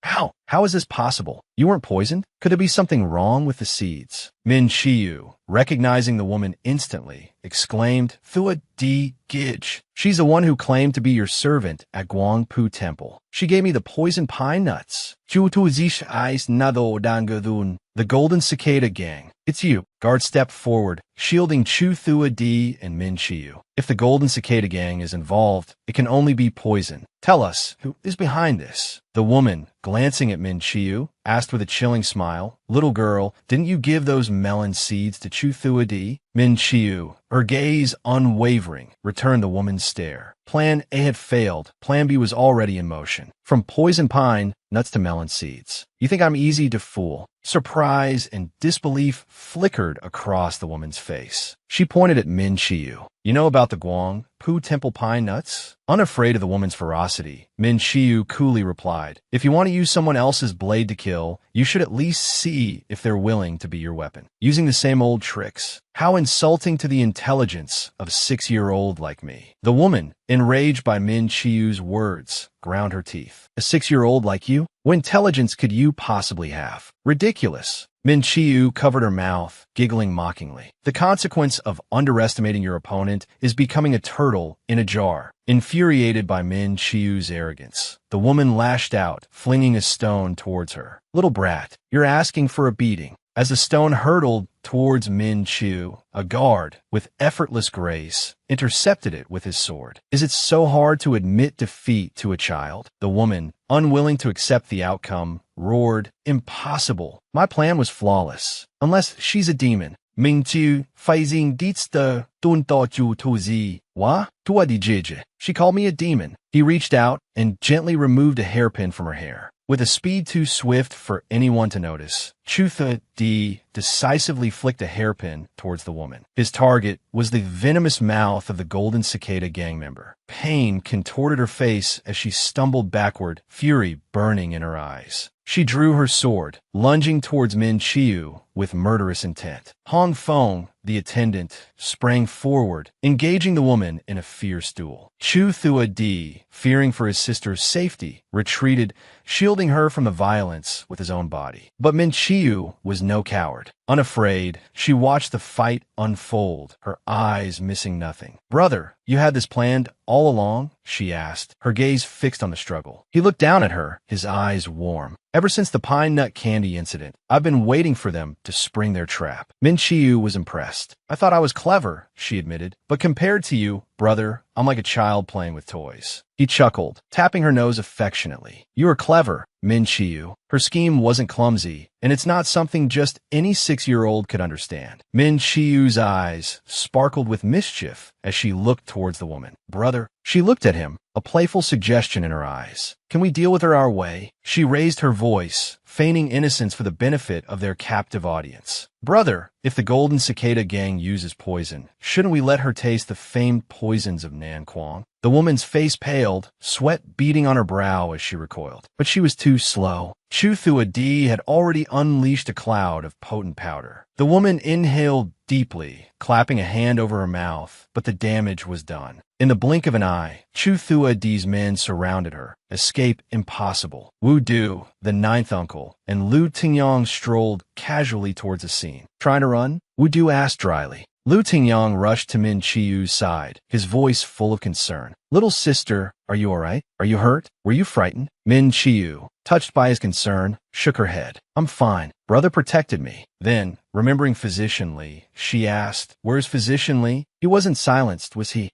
How is this possible? You weren't poisoned? Could there be something wrong with the seeds?" Min Chiu, recognizing the woman instantly, exclaimed, "Thua Di Gij. She's the one who claimed to be your servant at Guangpu Temple. She gave me the poison pine nuts." "Chu Tu Zish Ais Nado Dangadun." "The Golden Cicada Gang. It's you." Guards stepped forward, shielding Chu Thua Di and Min Chiu. "If the Golden Cicada Gang is involved, it can only be poison. Tell us, who is behind this?" The woman, glancing at Min Chiu, asked with a chilling smile, "Little girl, didn't you give those melon seeds to Chu Thua Di?" Min Chiu, her gaze unwavering, returned the woman's stare. Plan A had failed. Plan B was already in motion. From poison pine nuts to melon seeds. "You think I'm easy to fool?" Surprise and disbelief flickered across the woman's face. She pointed at Min Chiu. "You know about the Guangpu Temple pine nuts?" Unafraid of the woman's ferocity, Min Chiu coolly replied, "If you want to use someone else's blade to kill, you should at least see if they're willing to be your weapon. Using the same old tricks. How insulting to the intelligence of a 6-year-old like me." The woman, enraged by Min Chiu's words, ground her teeth. "A 6-year-old like you? What intelligence could you possibly have? Ridiculous." Min Chiu covered her mouth, giggling mockingly. "The consequence of underestimating your opponent is becoming a turtle in a jar." Infuriated by Min Chiu's arrogance, the woman lashed out, flinging a stone towards her. "Little brat, you're asking for a beating." As the stone hurtled towards Min Chiu, a guard, with effortless grace, intercepted it with his sword. "Is it so hard to admit defeat to a child?" The woman, unwilling to accept the outcome, roared, "Impossible. My plan was flawless. Unless she's a demon." Ming Chiu, Faizing Dietz de Dun Da Ju Tu Zi. Wa? Tua Di Jiji. She called me a demon. He reached out and gently removed a hairpin from her hair. With a speed too swift for anyone to notice, Chu Thua Di decisively flicked a hairpin towards the woman. His target was the venomous mouth of the Golden Cicada gang member. Pain contorted her face as she stumbled backward, fury burning in her eyes. She drew her sword, lunging towards Min Chiu with murderous intent. Hong Feng, the attendant, sprang forward, engaging the woman in a fierce duel. Chu Thua Di, fearing for his sister's safety, retreated, shielding her from the violence with his own body. But Min Chiu was no coward. Unafraid, she watched the fight unfold, her eyes missing nothing. "Brother, you had this planned all along?" she asked, her gaze fixed on the struggle. He looked down at her, his eyes warm. "Ever since the pine nut candy incident, I've been waiting for them to spring their trap." Min Chiu was impressed. "I thought I was clever," she admitted, "but compared to you, brother, I'm like a child playing with toys." He chuckled, tapping her nose affectionately. "You are clever, Min Chiu. Her scheme wasn't clumsy, and it's not something just any 6-year-old could understand." Min Chiu's eyes sparkled with mischief as she looked towards the woman. "Brother," she looked at him, a playful suggestion in her eyes. "Can we deal with her our way?" She raised her voice, feigning innocence for the benefit of their captive audience. "Brother, if the Golden Cicada Gang uses poison, shouldn't we let her taste the famed poisons of Nan Quang?" The woman's face paled, sweat beading on her brow as she recoiled. But she was too slow. Chu Thua Di had already unleashed a cloud of potent powder. The woman inhaled deeply, clapping a hand over her mouth, but the damage was done. In the blink of an eye, Chu Thua Di's men surrounded her. Escape impossible. Wu Du, the ninth uncle, and Lu Tingyang strolled casually towards the scene. "Trying to run?" Wu Du asked dryly. Lu Tingyang rushed to Min Chiu's side, his voice full of concern. "Little sister, are you all right? Are you hurt? Were you frightened?" Min Chiu, touched by his concern, shook her head. "I'm fine. Brother protected me." Then, remembering Physician Li, she asked, "Where's Physician Li?" "He wasn't silenced, was he?"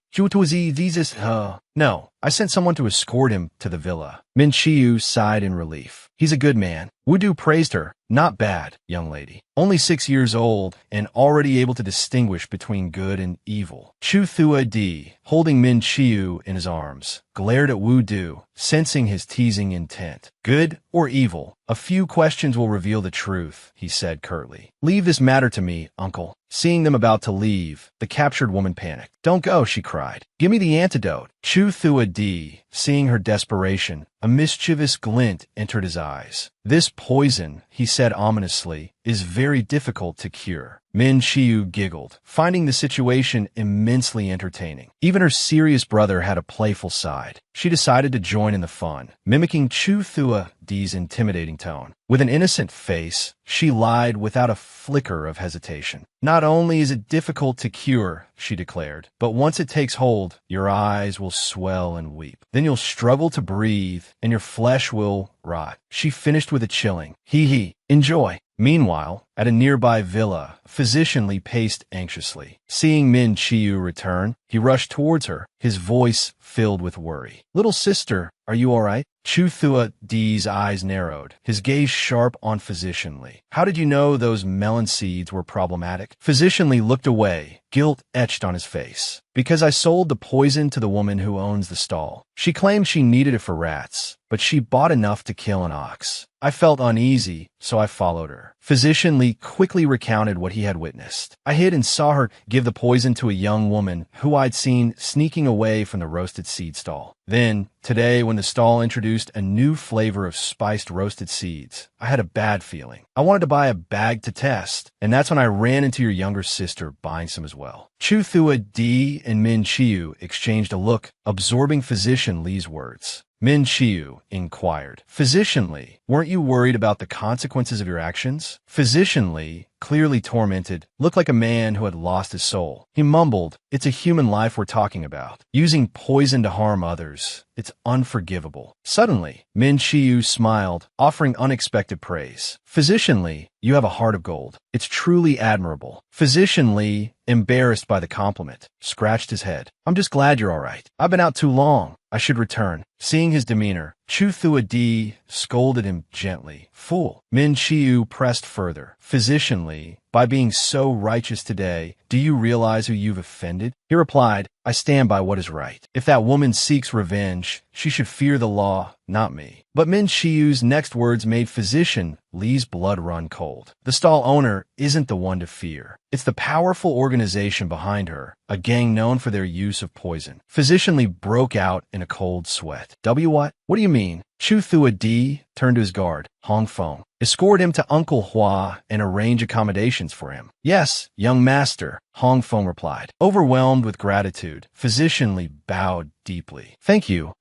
"No. I sent someone to escort him to the villa." Min Chiu sighed in relief. "He's a good man." Wu Du praised her. "Not bad, young lady. Only 6 years old and already able to distinguish between good and evil." Chu Thua Di, holding Min Chiu in his arms, glared at Wu Du, sensing his teasing intent. "Good or evil? A few questions will reveal the truth," he said curtly. "Leave this matter to me, uncle." Seeing them about to leave, the captured woman panicked. "Don't go," she cried. "Give me the antidote." Chu Thua Di, seeing her desperation, a mischievous glint entered his eyes. "This poison," he said ominously, "is very difficult to cure." Min Chiu giggled, finding the situation immensely entertaining. Even her serious brother had a playful side. She decided to join in the fun, mimicking Chu Thua Di's intimidating tone. With an innocent face, she lied without a flicker of hesitation. "Not only is it difficult to cure," she declared, "but once it takes hold, your eyes will swell and weep. Then you'll struggle to breathe, and your flesh will rot." She finished with a chilling, "Hee. Enjoy." Meanwhile, at a nearby villa, Physician Li paced anxiously. Seeing Min Chiu return, he rushed towards her, his voice filled with worry. "Little sister, are you all right?" Chu Thua Di's eyes narrowed, his gaze sharp on Physician Li. "How did you know those melon seeds were problematic?" Physician Li looked away, guilt etched on his face. "Because I sold the poison to the woman who owns the stall. She claimed she needed it for rats, but she bought enough to kill an ox. I felt uneasy, so I followed her." Physician Li quickly recounted what he had witnessed. "I hid and saw her give the poison to a young woman who I'd seen sneaking away from the roasted seed stall. Then, today when the stall introduced a new flavor of spiced roasted seeds, I had a bad feeling. I wanted to buy a bag to test, and that's when I ran into your younger sister buying some as well." Chu Thua Di and Min Chiu exchanged a look, absorbing Physician Li's words. Min Chiu inquired, "Physician Li, weren't you worried about the consequences of your actions?" Physician Li, clearly tormented, looked like a man who had lost his soul. He mumbled, "It's a human life we're talking about. Using poison to harm others. It's unforgivable." Suddenly, Min Chiu smiled, offering unexpected praise. "Physician Li, you have a heart of gold. It's truly admirable." Physician Li, embarrassed by the compliment, scratched his head. "I'm just glad you're all right. I've been out too long. I should return." Seeing his demeanor, Chu Thua Di scolded him gently. "Fool." Min Chiu pressed further. "Physician Li, by being so righteous today, do you realize who you've offended?" He replied, "I stand by what is right. If that woman seeks revenge, she should fear the law, not me." But Min Chiu's next words made Physician Li's blood run cold. The stall owner isn't the one to fear. It's the powerful organization behind her, a gang known for their use of poison. Physician Li broke out in a cold sweat. What? What do you mean?" Chu Thua Di turned to his guard, Hong Feng. Escort him to Uncle Hua and arrange accommodations for him. Yes, young master, Hong Feng replied. Overwhelmed with gratitude, Physician Li bowed deeply. Thank you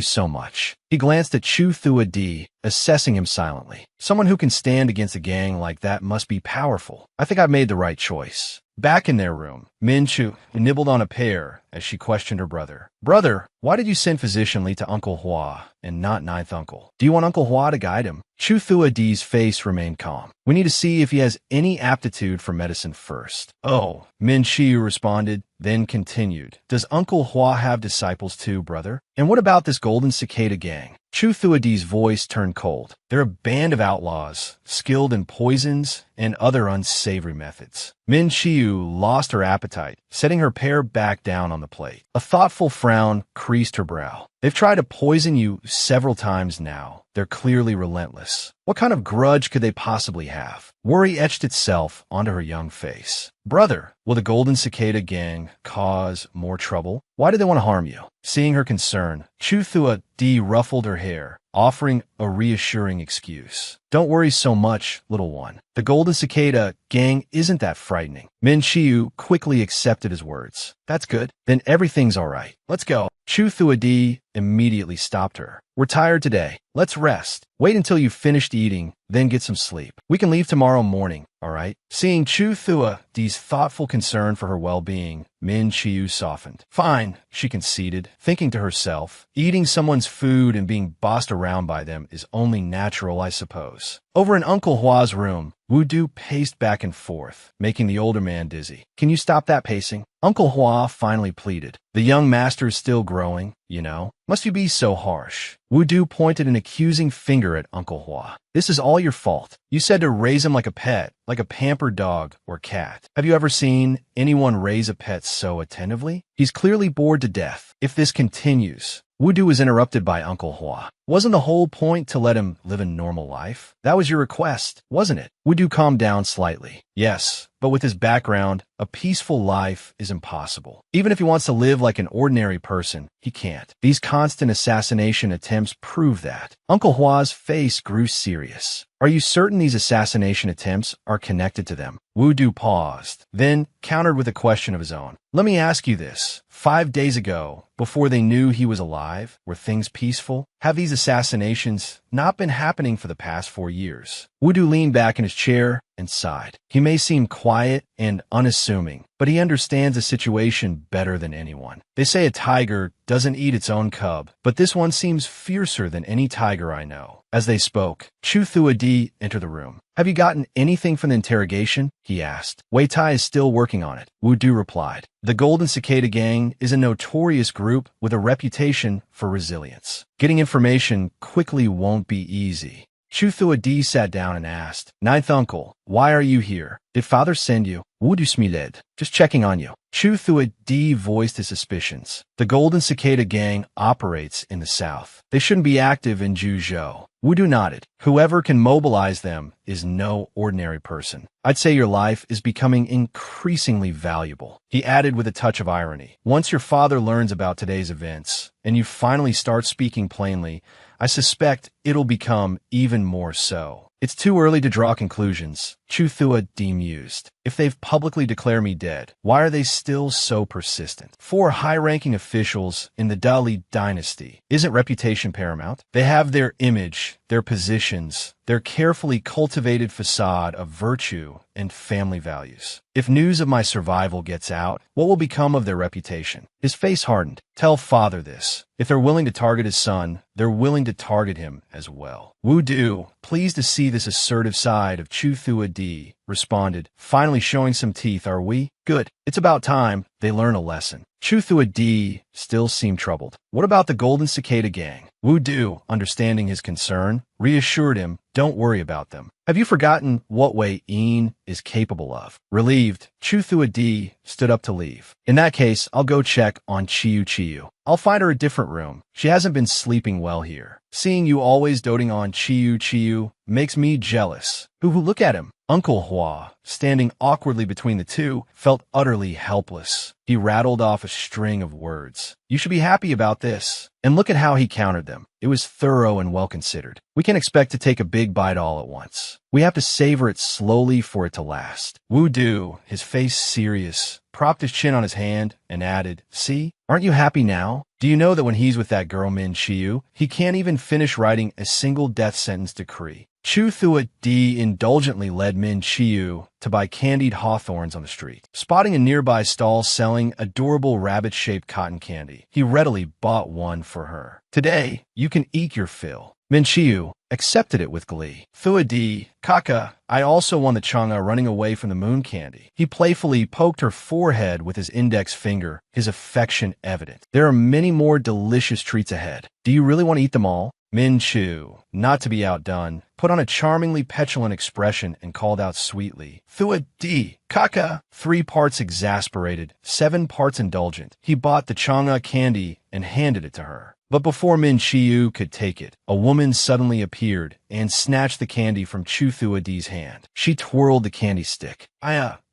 so much. He glanced at Chu Thua Di, assessing him silently. Someone who can stand against a gang like that must be powerful. I think I've made the right choice. Back in their room, Min Chu nibbled on a pear as she questioned her brother. Brother, why did you send Physician Li to Uncle Hua and not Ninth Uncle? Do you want Uncle Hua to guide him? Chu Thua Di's face remained calm. We need to see if he has any aptitude for medicine first. Oh, Min Chiu responded, then continued. Does Uncle Hua have disciples too, brother? And what about this golden cicada gang? Chu Thua Di's voice turned cold. They're a band of outlaws, skilled in poisons and other unsavory methods. Min Chiu lost her appetite, setting her pear back down on the plate. A thoughtful frown creased her brow. They've tried to poison you several times now. They're clearly relentless. What kind of grudge could they possibly have? Worry etched itself onto her young face. Brother, will the Golden Cicada gang cause more trouble? Why do they want to harm you? Seeing her concern, Chu Thua Di ruffled her hair, offering a reassuring excuse. Don't worry so much, little one. The Golden Cicada gang isn't that frightening. Min Chiu quickly accepted his words. That's good. Then everything's all right. Let's go. Chu Thua Di immediately stopped her. We're tired today. Let's rest. Wait until you've finished eating, then get some sleep. We can leave tomorrow morning, all right? Seeing Chu Thua Di's thoughtful concern for her well-being, Min Chiu softened. Fine, she conceded, thinking to herself, eating someone's food and being bossed around by them is only natural, I suppose. Over in Uncle Hua's room, Wu Du paced back and forth, making the older man dizzy. Can you stop that pacing? Uncle Hua finally pleaded. The young master is still growing, you know. Must you be so harsh? Wu Du pointed an accusing finger at Uncle Hua. This is all your fault. You said to raise him like a pet, like a pampered dog or cat. Have you ever seen anyone raise a pet so attentively? He's clearly bored to death. If this continues... Wu Du was interrupted by Uncle Hua. Wasn't the whole point to let him live a normal life? That was your request, wasn't it? Wu Du calmed down slightly. Yes, but with his background, a peaceful life is impossible. Even if he wants to live like an ordinary person, he can't. These constant assassination attempts prove that. Uncle Hua's face grew serious. Are you certain these assassination attempts are connected to them? Wu Du paused, then countered with a question of his own. Let me ask you this. 5 days ago, before they knew he was alive, were things peaceful? Have these assassinations not been happening for the past 4 years? Wu Du leaned back in his chair and sighed. He may seem quiet and unassuming, but he understands the situation better than anyone. They say a tiger doesn't eat its own cub, but this one seems fiercer than any tiger I know. As they spoke, Chu Thua Di entered the room. Have you gotten anything from the interrogation? He asked. Wei Tai is still working on it, Wu Du replied. The Golden Cicada Gang is a notorious group with a reputation for resilience. Getting information quickly won't be easy. Chu Thua Di sat down and asked, Ninth Uncle, why are you here? Did Father send you? Wu Du smiled. Just checking on you. Chu Thua Di voiced his suspicions. The Golden Cicada Gang operates in the south. They shouldn't be active in Juzhou. Wu Du nodded. Whoever can mobilize them is no ordinary person. I'd say your life is becoming increasingly valuable. He added with a touch of irony. Once your father learns about today's events, and you finally start speaking plainly, I suspect it'll become even more so. It's too early to draw conclusions, Chu Thua Di mused. If they've publicly declared me dead, why are they still so persistent? 4 high-ranking officials in the Dali dynasty. Isn't reputation paramount? They have their image, their positions, their carefully cultivated facade of virtue and family values. If news of my survival gets out, what will become of their reputation? His face hardened. Tell Father this. If they're willing to target his son, they're willing to target him as well. Wu Du, pleased to see this assertive side of Chu Thua Di, responded, finally showing some teeth, are we? Good. It's about time they learn a lesson. Chu Thua Di still seemed troubled. What about the Golden Cicada Gang? Wu Du, understanding his concern, reassured him, don't worry about them. Have you forgotten what Wei Yin is capable of? Relieved, Chu Thua Di stood up to leave. In that case, I'll go check on Chiu Chiu. I'll find her a different room. She hasn't been sleeping well here. Seeing you always doting on Chiyu makes me jealous. Hoo, look at him. Uncle Hua, standing awkwardly between the two, felt utterly helpless. He rattled off a string of words. You should be happy about this. And look at how he countered them. It was thorough and well-considered. We can't expect to take a big bite all at once. We have to savor it slowly for it to last. Wu Du, his face serious, propped his chin on his hand and added, See, aren't you happy now? Do you know that when he's with that girl Min Chiyu, he can't even finish writing a single death sentence decree? Chu Thua Di indulgently led Min Chiyu to buy candied hawthorns on the street. Spotting a nearby stall selling adorable rabbit-shaped cotton candy, he readily bought one for her. Today, you can eat your fill. Min Chiyu accepted it with glee. Thua Di, Kaka, I also won the changa running away from the moon candy. He playfully poked her forehead with his index finger, his affection evident. There are many more delicious treats ahead. Do you really want to eat them all? Min Chu, not to be outdone, put on a charmingly petulant expression and called out sweetly, Thua Di, Kaka, 3 parts exasperated, 7 parts indulgent. He bought the changa candy and handed it to her. But before Min Chiyu could take it, a woman suddenly appeared and snatched the candy from Chu Thua Di's hand. She twirled the candy stick.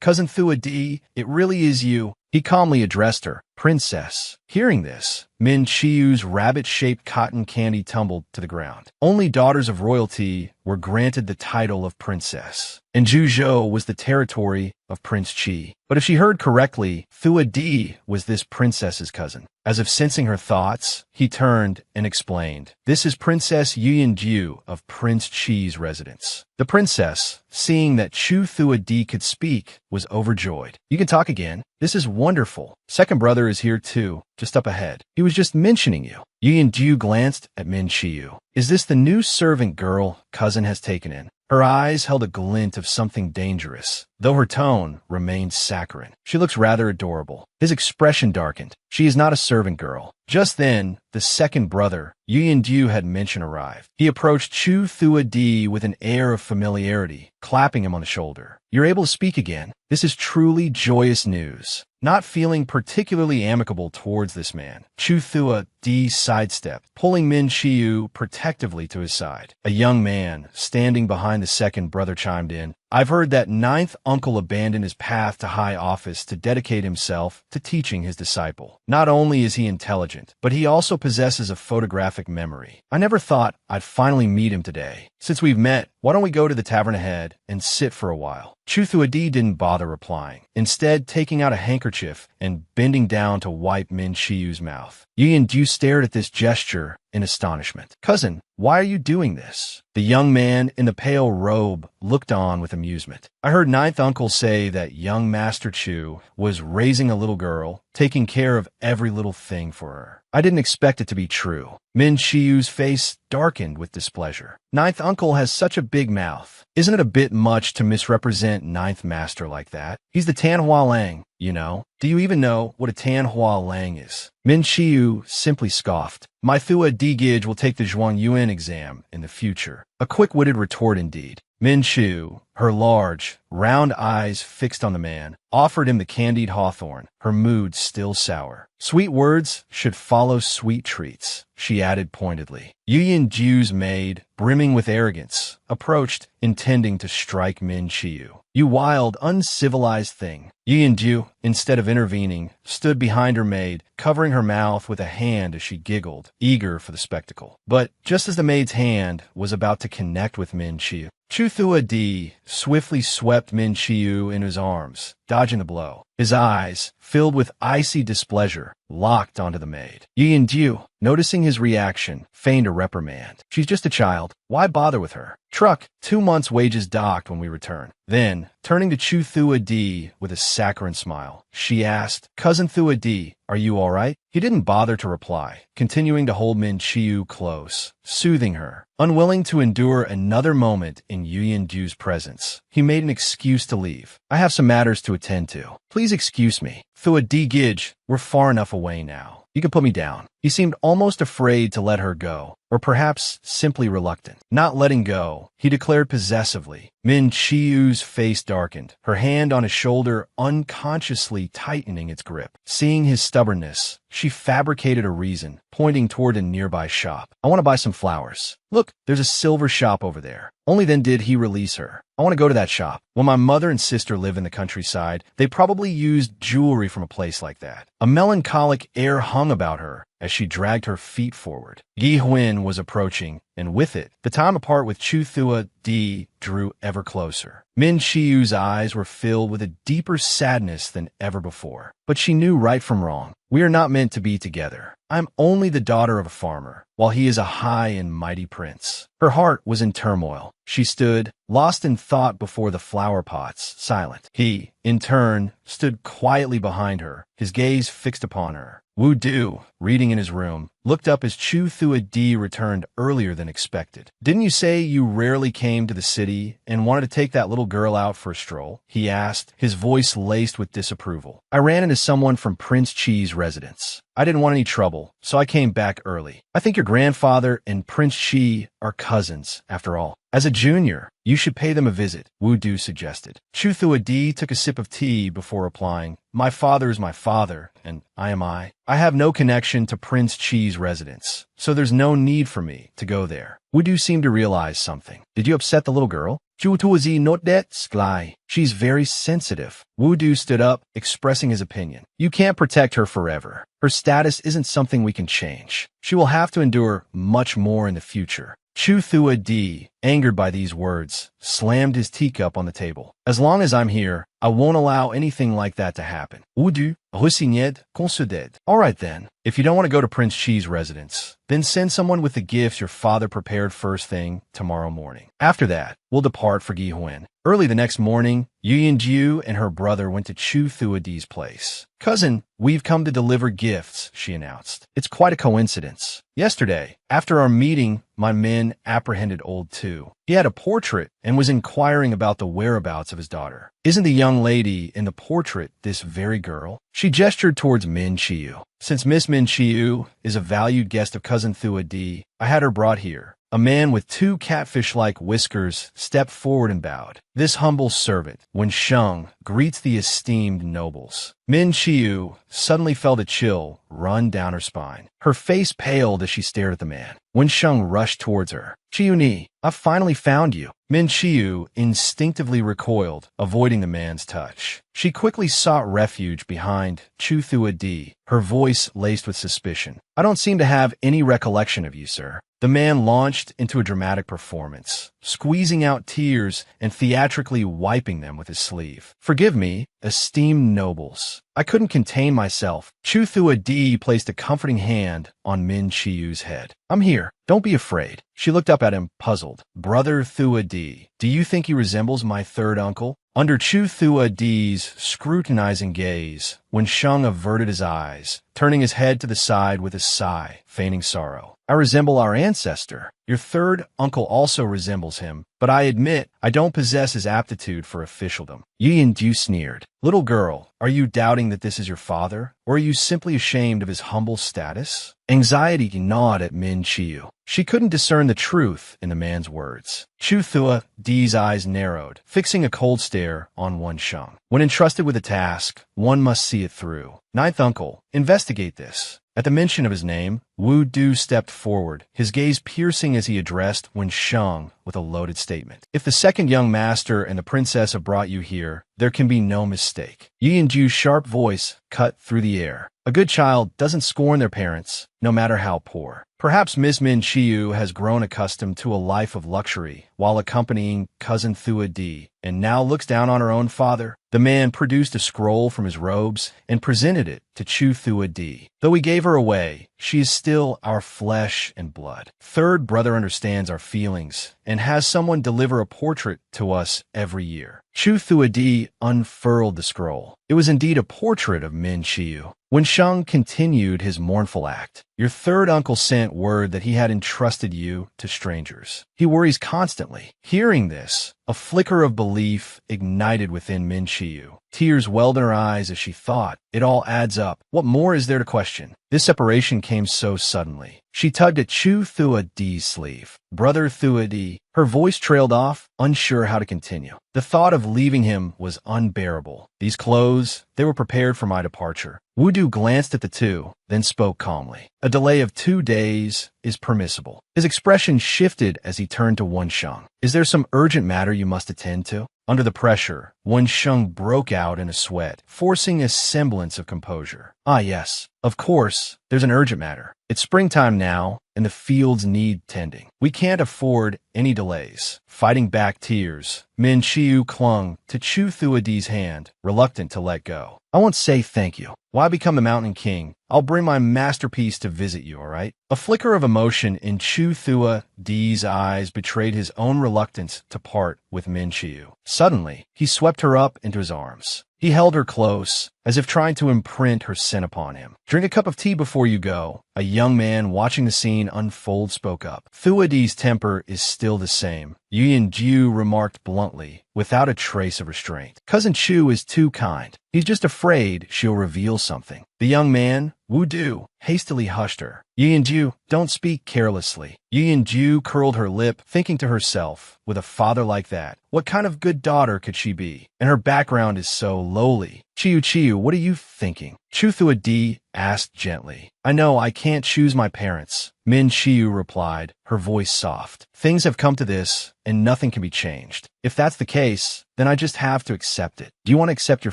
Cousin Thua Di, it really is you. He calmly addressed her, Princess. Hearing this, Min Chiyu's rabbit-shaped cotton candy tumbled to the ground. Only daughters of royalty were granted the title of princess, and Juzhou was the territory of Prince Chi. But if she heard correctly, Thua Di was this princess's cousin. As if sensing her thoughts, he turned and explained, This is Princess Yuyanju of Prince Chi's residence. The princess, seeing that Chu Thua Di could speak, was overjoyed. You can talk again. This is wonderful. Second brother is here too, just up ahead. He was just mentioning you. Yuyanju glanced at Min Chiyu. Is this the new servant girl cousin has taken in? Her eyes held a glint of something dangerous, though her tone remained saccharine. She looks rather adorable. His expression darkened. She is not a servant girl. Just then, the second brother, Yuyanju had mentioned arrived. He approached Chu Thua Di with an air of familiarity, clapping him on the shoulder. You're able to speak again. This is truly joyous news. Not feeling particularly amicable towards this man, Chu Thua Di sidestepped, pulling Min Chiyu protectively to his side. A young man, standing behind the second brother, chimed in, I've heard that ninth uncle abandoned his path to high office to dedicate himself to teaching his disciple. Not only is he intelligent, but he also possesses a photographic memory. I never thought I'd finally meet him today. Since we've met, why don't we go to the tavern ahead and sit for a while? Chu Thua Di didn't bother replying, instead taking out a handkerchief and bending down to wipe Min Chiyu's mouth. Yuyanju stared at this gesture in astonishment. Cousin, why are you doing this? The young man in the pale robe looked on with amusement. I heard ninth uncle say that young Master Chu was raising a little girl, taking care of every little thing for her. I didn't expect it to be true. Min Chiyu's face darkened with displeasure. Ninth uncle has such a big mouth. Isn't it a bit much to misrepresent ninth master like that? He's the Tan Hua Lang, you know. Do you even know what a Tan Hua Lang is? Min Chiyu simply scoffed. My Thua Di Gij will take the Zhuang Yuan exam in the future. A quick-witted retort indeed. Min Chiyu, her large, round eyes fixed on the man, offered him the candied hawthorn, her mood still sour. Sweet words should follow sweet treats, she added pointedly. Yuyanju's maid, brimming with arrogance, approached, intending to strike Min Chiyu. You wild, uncivilized thing. Yuyanju, instead of intervening, stood behind her maid, covering her mouth with a hand as she giggled, eager for the spectacle. But just as the maid's hand was about to connect with Min Chiyu, Chu Thua Di swiftly swept Min Chiyu in his arms, dodging the blow. His eyes, filled with icy displeasure, locked onto the maid. Yuyanju, noticing his reaction, feigned a reprimand. She's just a child. Why bother with her? Truck, 2 months' wages docked when we return. Then, turning to Chu Thua Di with a saccharine smile, she asked, Cousin Thua Di, are you all right? He didn't bother to reply, continuing to hold Min Chiyu close, soothing her. Unwilling to endure another moment in Yuyanju's presence, he made an excuse to leave. I have some matters to attend to. Please excuse me. Thua Di Gij, we're far enough away now. You can put me down. He seemed almost afraid to let her go, or perhaps simply reluctant. Not letting go, he declared possessively. Min Chiu's face darkened, her hand on his shoulder unconsciously tightening its grip. Seeing his stubbornness, she fabricated a reason, pointing toward a nearby shop. I want to buy some flowers. Look, there's a silver shop over there. Only then did he release her. I want to go to that shop. When my mother and sister live in the countryside, they probably used jewelry from a place like that. A melancholic air hung about her as she dragged her feet forward. Yi Huin was approaching, and with it, the time apart with Chu Thua Di drew ever closer. Min Chiu's eyes were filled with a deeper sadness than ever before. But she knew right from wrong. We are not meant to be together. I'm only the daughter of a farmer, while he is a high and mighty prince. Her heart was in turmoil. She stood, lost in thought before the flower pots, silent. He, in turn, stood quietly behind her, his gaze fixed upon her. Wu Du, reading in his room, looked up as Chu Thua Di returned earlier than expected. Didn't you say you rarely came to the city and wanted to take that little girl out for a stroll? He asked, his voice laced with disapproval. I ran into someone from Prince Chi's residence. I didn't want any trouble, so I came back early. I think your grandfather and Prince Chi are cousins, after all. As a junior, you should pay them a visit, Wu Du suggested. Chu Thua Di took a sip of tea before replying, my father is my father, and I am I. I have no connection to Prince Chi's residence, so there's no need for me to go there. Wu Du seemed to realize something. Did you upset the little girl? Chu Thua Di not that sly. She's very sensitive. Wu Du stood up, expressing his opinion. You can't protect her forever. Her status isn't something we can change. She will have to endure much more in the future. Chu Thua Di, angered by these words, slammed his teacup on the table. As long as I'm here, I won't allow anything like that to happen. Wu Du, resigned, conceded. All right then, if you don't want to go to Prince Chi's residence, then send someone with the gifts your father prepared first thing tomorrow morning. After that, we'll depart for Yi Huin. Early the next morning, Yu Yinjiu and her brother went to Chu Thua Di's place. Cousin, we've come to deliver gifts, she announced. It's quite a coincidence. Yesterday, after our meeting, my men apprehended old Tu. He had a portrait and was inquiring about the whereabouts of his daughter. Isn't the young lady in the portrait this very girl? She gestured towards Min Chiu. Since Miss Min Chiu is a valued guest of Cousin Thua Di, I had her brought here. A man with two catfish-like whiskers stepped forward and bowed. This humble servant, when Sheng, greets the esteemed nobles. Min Chiu suddenly felt a chill run down her spine. Her face paled as she stared at the man. When Sheng rushed towards her, Chiu Ni, I've finally found you. Min Chiu instinctively recoiled, avoiding the man's touch. She quickly sought refuge behind Chu Thua Di, her voice laced with suspicion. I don't seem to have any recollection of you, sir. The man launched into a dramatic performance, squeezing out tears and theatrically wiping them with his sleeve. Forgive me, esteemed nobles. I couldn't contain myself. Chu Thua Di placed a comforting hand on Min Chiu's head. I'm here. Don't be afraid. She looked up at him, puzzled. Brother Thua Di, do you think he resembles my third uncle? Under Chu Thua Di's scrutinizing gaze, when Sheng averted his eyes, turning his head to the side with a sigh, feigning sorrow. I resemble our ancestor. Your third uncle also resembles him, but I admit I don't possess his aptitude for officialdom. Yi Yin sneered. Little girl, are you doubting that this is your father, or are you simply ashamed of his humble status? Anxiety gnawed at Min Chiu. She couldn't discern the truth in the man's words. Chu Thua Di's eyes narrowed, fixing a cold stare on Wan Sheng. When entrusted with a task, one must see it through. Ninth uncle, investigate this. At the mention of his name, Wu Du stepped forward, his gaze piercing as he addressed Wen Sheng with a loaded statement. If the second young master and the princess have brought you here, there can be no mistake. Yi Yinju's sharp voice cut through the air. A good child doesn't scorn their parents, no matter how poor. Perhaps Miss Min Chiu has grown accustomed to a life of luxury while accompanying Cousin Thua Di, and now looks down on her own father. The man produced a scroll from his robes and presented it to Chu Thua Di. Though we gave her away, she is still our flesh and blood. Third brother understands our feelings and has someone deliver a portrait to us every year. Chu Thua Di unfurled the scroll. It was indeed a portrait of Min Chiu. When Sheng continued his mournful act, your third uncle sent word that he had entrusted you to strangers. He worries constantly. Hearing this, a flicker of belief ignited within Min Chiu. Tears welled in her eyes as she thought, it all adds up. What more is there to question? This separation came so suddenly. She tugged at Chu Thua D's sleeve. Brother Thua D. Her voice trailed off, unsure how to continue. The thought of leaving him was unbearable. These clothes, they were prepared for my departure. Wudu glanced at the two, then spoke calmly. A delay of 2 days is permissible. His expression shifted as he turned to Wensheng. Is there some urgent matter you must attend to? Under the pressure, Wensheng broke out in a sweat, forcing a semblance of composure. Ah, yes. Of course, there's an urgent matter. It's springtime now, and the fields need tending. We can't afford any delays. Fighting back tears, Min Chiu clung to Chu Thuadi's hand, reluctant to let go. I won't say thank you. Why become the Mountain King? I'll bring my masterpiece to visit you, all right? A flicker of emotion in Chu Thua D's eyes betrayed his own reluctance to part with Min Chiu. Suddenly, he swept her up into his arms. He held her close, as if trying to imprint her sin upon him. Drink a cup of tea before you go. A young man watching the scene unfold spoke up. Thuadi's temper is still the same, Yuan Jiu remarked bluntly, without a trace of restraint. Cousin Chu is too kind. He's just afraid she'll reveal something. The young man, Wu Du, hastily hushed her. Yuan Jiu, don't speak carelessly. Yuan Jiu curled her lip, thinking to herself, with a father like that, what kind of good daughter could she be? And her background is so lowly. Chiu, what are you thinking? Chu Thuadi asked gently. I know I can't choose my parents. Min Chiu replied, her voice soft. Things have come to this, and nothing can be changed. If that's the case, then I just have to accept it. Do you want to accept your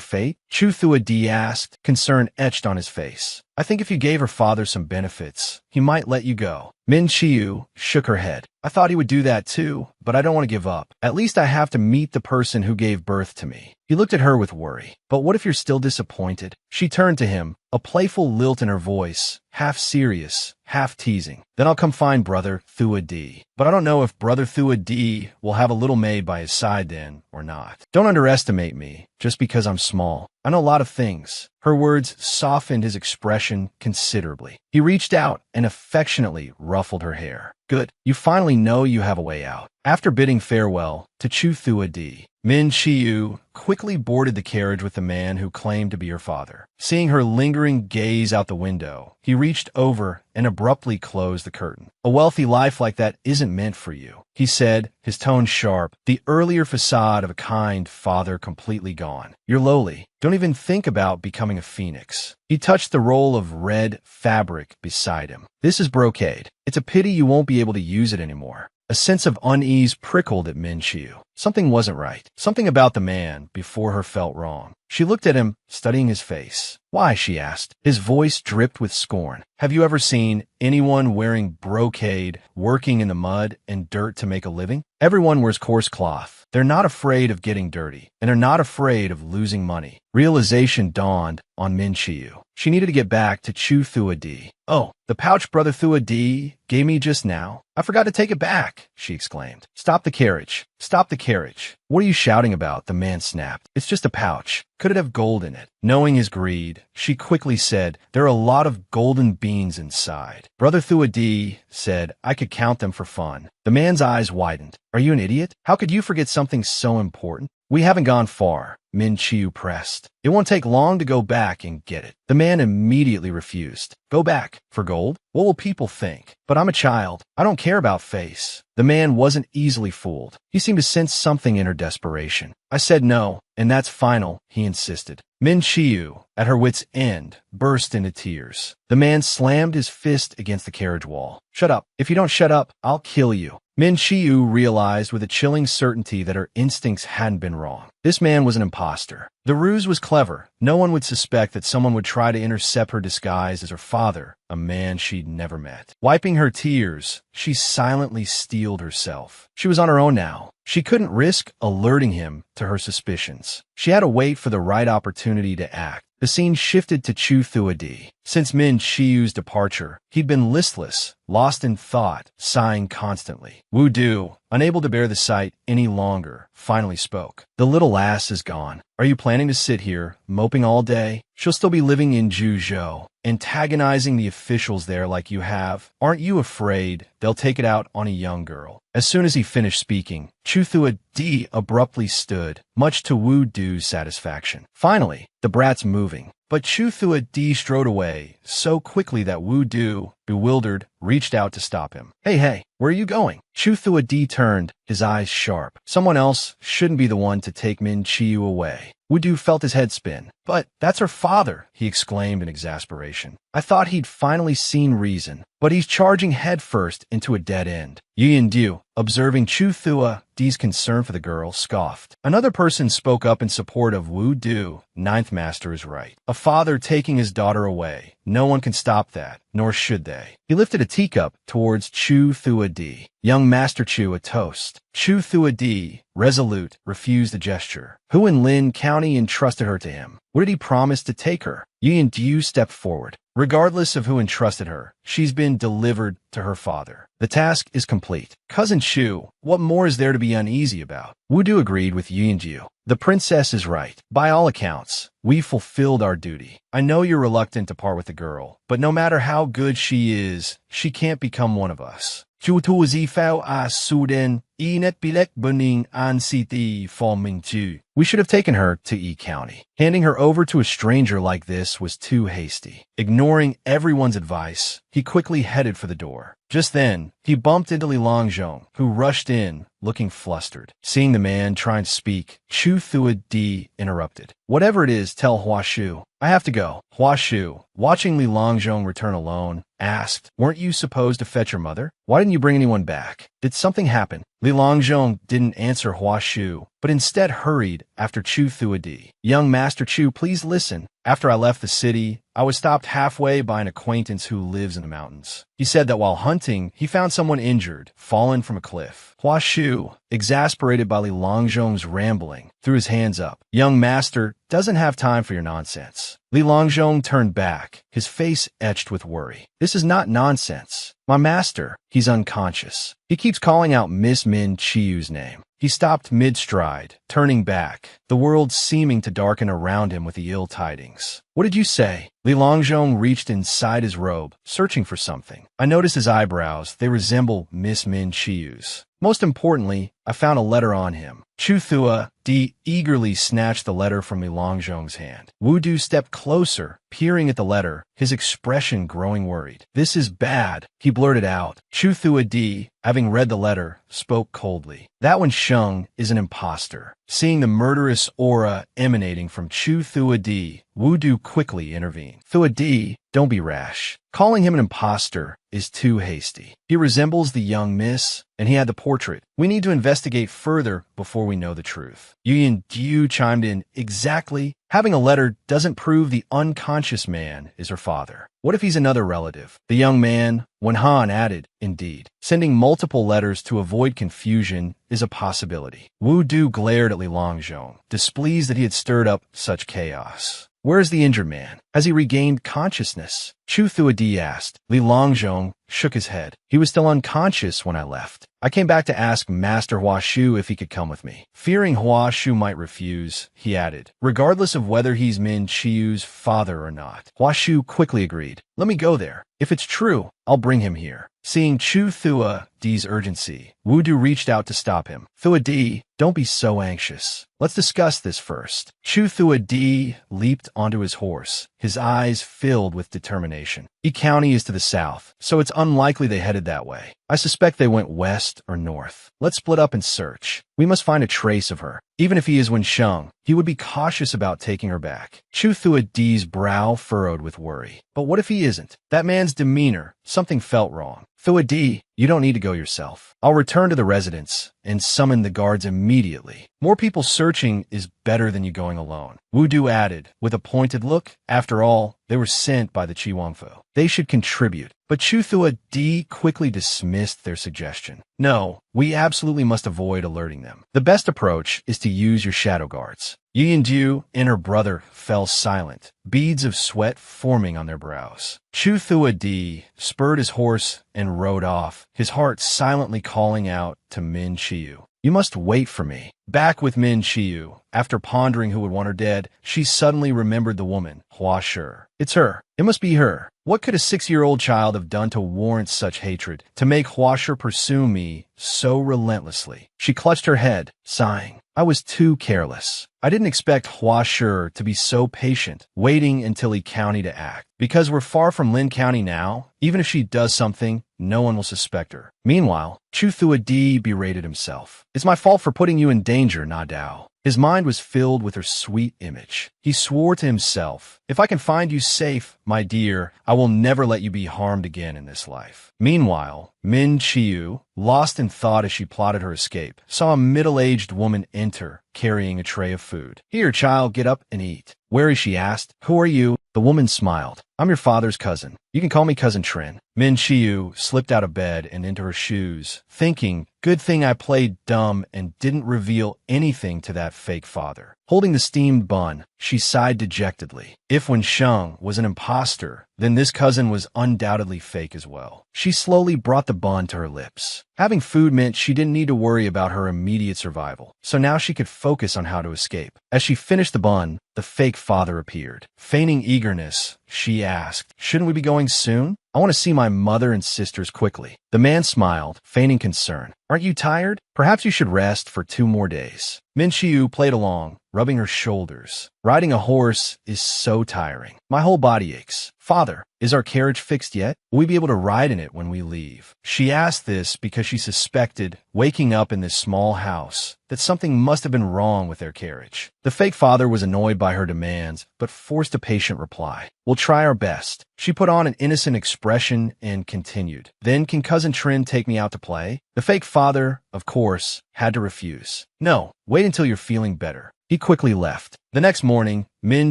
fate? Chu Thuadi asked, concern etched on his face. I think if you gave her father some benefits, he might let you go. Min Chiu shook her head. I thought he would do that too, but I don't want to give up. At least I have to meet the person who gave birth to me. He looked at her with worry. But what if you're still disappointed? She turned to him, a playful lilt in her voice, half serious, half teasing. Then I'll come find Brother Thua D. But I don't know if Brother Thua D will have a little maid by his side then or not. Don't underestimate me, just because I'm small. I know a lot of things. Her words softened his expression considerably. He reached out and affectionately ruffled her hair. Good. You finally know you have a way out. After bidding farewell to Chu Thua D, Min Chiu quickly boarded the carriage with the man who claimed to be her father. Seeing her lingering gaze out the window, he reached over and abruptly closed the curtain. A wealthy life like that isn't meant for you, he said, his tone sharp, the earlier facade of a kind father completely gone. You're lowly. Don't even think about becoming a phoenix. He touched the roll of red fabric beside him. This is brocade. It's a pity you won't be able to use it anymore. A sense of unease prickled at Min Chiu. Something wasn't right. Something about the man before her felt wrong. She looked at him, studying his face. Why, she asked. His voice dripped with scorn. Have you ever seen anyone wearing brocade, working in the mud and dirt to make a living? Everyone wears coarse cloth. They're not afraid of getting dirty, and they're not afraid of losing money. Realization dawned on Min Chiu. She needed to get back to Chu Thua D. Oh, the pouch Brother Thua D gave me just now. I forgot to take it back, she exclaimed. Stop the carriage. Stop the carriage. What are you shouting about? The man snapped. It's just a pouch. Could it have gold in it? Knowing his greed, she quickly said, there are a lot of golden beans inside. Brother Thua D said, I could count them for fun. The man's eyes widened. Are you an idiot? How could you forget something so important? We haven't gone far, Min Chiu pressed. It won't take long to go back and get it. The man immediately refused. Go back? For gold? What will people think? But I'm a child. I don't care about face. The man wasn't easily fooled. He seemed to sense something in her desperation. I said no, and that's final, he insisted. Min Chiu, at her wit's end, burst into tears. The man slammed his fist against the carriage wall. Shut up. If you don't shut up, I'll kill you. Min Chiu realized with a chilling certainty that her instincts hadn't been wrong. This man was an imposter. The ruse was clever. No one would suspect that someone would try to intercept her disguised as her father, a man she'd never met. Wiping her tears, she silently steeled herself. She was on her own now. She couldn't risk alerting him to her suspicions. She had to wait for the right opportunity to act. The scene shifted to Chu Thua D. Since Min Chiu's departure, he'd been listless, lost in thought, sighing constantly. Wu Du, unable to bear the sight any longer, finally spoke. The little lass is gone. Are you planning to sit here, moping all day? She'll still be living in Juzhou, antagonizing the officials there like you have. Aren't you afraid they'll take it out on a young girl? As soon as he finished speaking, Chu Thua Di abruptly stood, much to Wu Du's satisfaction. Finally, the brat's moving. But Chu Thua Di strode away so quickly that Wu Du, bewildered, reached out to stop him. Hey, where are you going? Chu Thua Di turned, his eyes sharp. Someone else shouldn't be the one to take Min Chiyu away. Wu Du felt his head spin. But that's her father, he exclaimed in exasperation. I thought he'd finally seen reason, but he's charging headfirst into a dead end. Yin Du, observing Chu Thua Di's concern for the girl, scoffed. Another person spoke up in support of Wu Du. Ninth Master is right. A father taking his daughter away. No one can stop that, nor should they. He lifted a teacup towards Chu Thua Di. Young Master Chu, a toast. Chu Thua Di, resolute, refused the gesture. Who in Lin County entrusted her to him? What did he promise to take her? Yin Du stepped forward. Regardless of who entrusted her, she's been delivered to her father. The task is complete. Cousin Chu, what more is there to be uneasy about? Wu Du agreed with Yin Du. The princess is right. By all accounts, we fulfilled our duty. I know you're reluctant to part with the girl, but no matter how good she is, she can't become one of us. Chu Tu Zifao a Suden, Enet Bilek Buning An Siti Forming Chu. We should have taken her to E County. Handing her over to a stranger like this was too hasty. Ignoring everyone's advice, he quickly headed for the door. Just then, he bumped into Li Longzhong, who rushed in, looking flustered. Seeing the man trying to speak, Chu Thua Di interrupted. Whatever it is, tell Hua Shu. I have to go. Hua Shu, watching Li Longzhong return alone, asked, weren't you supposed to fetch your mother? Why didn't you bring anyone back? Did something happen? Li Longzhong didn't answer Hua Shu, but instead hurried after Chu Thua Di. Young Master Chu, please listen. After I left the city, I was stopped halfway by an acquaintance who lives in the mountains. He said that while hunting, he found someone injured, fallen from a cliff. Hua Shu, exasperated by Li Longzhong's rambling, threw his hands up. Young master doesn't have time for your nonsense. Li Longzhong turned back, his face etched with worry. This is not nonsense. My master, he's unconscious. He keeps calling out Miss Min Chiyu's name. He stopped mid-stride, turning back, the world seeming to darken around him with the ill tidings. What did you say? Li Longzhong reached inside his robe, searching for something. I noticed his eyebrows. They resemble Miss Min Chiyu's. Most importantly, I found a letter on him. Chu Thua Di eagerly snatched the letter from Li Longzhong's hand. Wu Du stepped closer, peering at the letter, his expression growing worried. This is bad, he blurted out. Chu Thua Di, having read the letter, spoke coldly. That one Sheng is an imposter. Seeing the murderous aura emanating from Chu Thua Di, Wu Du quickly intervened. Thua Di, don't be rash. Calling him an imposter is too hasty. He resembles the young miss, and he had the portrait. We need to investigate further before we know the truth. Yin Du chimed in, exactly. Having a letter doesn't prove the unconscious man is her father. What if he's another relative? The young man, Wen Han, added, indeed. Sending multiple letters to avoid confusion is a possibility. Wu Du glared at Li Longzhong, displeased that he had stirred up such chaos. Where is the injured man? Has he regained consciousness? Chu Thua Di asked. Li Longzhong shook his head. He was still unconscious when I left. I came back to ask Master Hua Shu if he could come with me. Fearing Hua Shu might refuse, he added, regardless of whether he's Min Chiyu's father or not. Hua Shu quickly agreed. Let me go there. If it's true, I'll bring him here. Seeing Chu Thua Di's urgency, Wu Du reached out to stop him. Thua Di, don't be so anxious. Let's discuss this first. Chu Thua Di leaped onto his horse, his eyes filled with determination. E County is to the south, so it's unlikely they headed that way. I suspect they went west or north. Let's split up and search. We must find a trace of her. Even if he is Wen Sheng, he would be cautious about taking her back. Chu Thua Di's brow furrowed with worry. But what if he isn't? That man's demeanor, something felt wrong. Thua Di, you don't need to go yourself. I'll return to the residence and summon the guards immediately. More people searching is better than you going alone. Wu Du added, with a pointed look. After all, they were sent by the Chi Wangfu. They should contribute. But Chu Thua Di quickly dismissed their suggestion. No, we absolutely must avoid alerting them. The best approach is to use your shadow guards. Yi and Du and her brother fell silent, beads of sweat forming on their brows. Chu Thua Di spurred his horse and rode off, his heart silently calling out to Min Chiu. You must wait for me. Back with Min Chiu, after pondering who would want her dead, she suddenly remembered the woman, Hua Shi. It's her. It must be her. What could a 6-year-old child have done to warrant such hatred, to make Hua Shi pursue me so relentlessly? She clutched her head, sighing. I was too careless. I didn't expect Hua Shi to be so patient, waiting until Li County to act. Because we're far from Lin County now, even if she does something, no one will suspect her. Meanwhile, Chu Thua Di berated himself. It's my fault for putting you in danger, Na Dao. His mind was filled with her sweet image. He swore to himself, if I can find you safe, my dear, I will never let you be harmed again in this life. Meanwhile, Min Chiu, lost in thought as she plotted her escape, saw a middle-aged woman enter, carrying a tray of food. Here, child, get up and eat. Where is she asked. Who are you? The woman smiled. I'm your father's cousin. You can call me Cousin Trin. Min Chiu slipped out of bed and into her shoes, thinking, good thing I played dumb and didn't reveal anything to that fake father. Holding the steamed bun, she sighed dejectedly. If Wen Sheng was an imposter, then this cousin was undoubtedly fake as well. She slowly brought the bun to her lips. Having food meant she didn't need to worry about her immediate survival, so now she could focus on how to escape. As she finished the bun, the fake father appeared. Feigning eagerness, she asked, shouldn't we be going soon? I want to see my mother and sisters quickly. The man smiled, feigning concern. Aren't you tired? Perhaps you should rest for 2 more days. Min Chiu played along, rubbing her shoulders. Riding a horse is so tiring. My whole body aches. Father, is our carriage fixed yet? Will we be able to ride in it when we leave? She asked this because she suspected, waking up in this small house, that something must have been wrong with their carriage. The fake father was annoyed by her demands, but forced a patient reply. We'll try our best. She put on an innocent expression and continued. Then can Cousin Trin take me out to play? The fake father, of course, had to refuse. No, wait until you're feeling better. He quickly left. The next morning, Min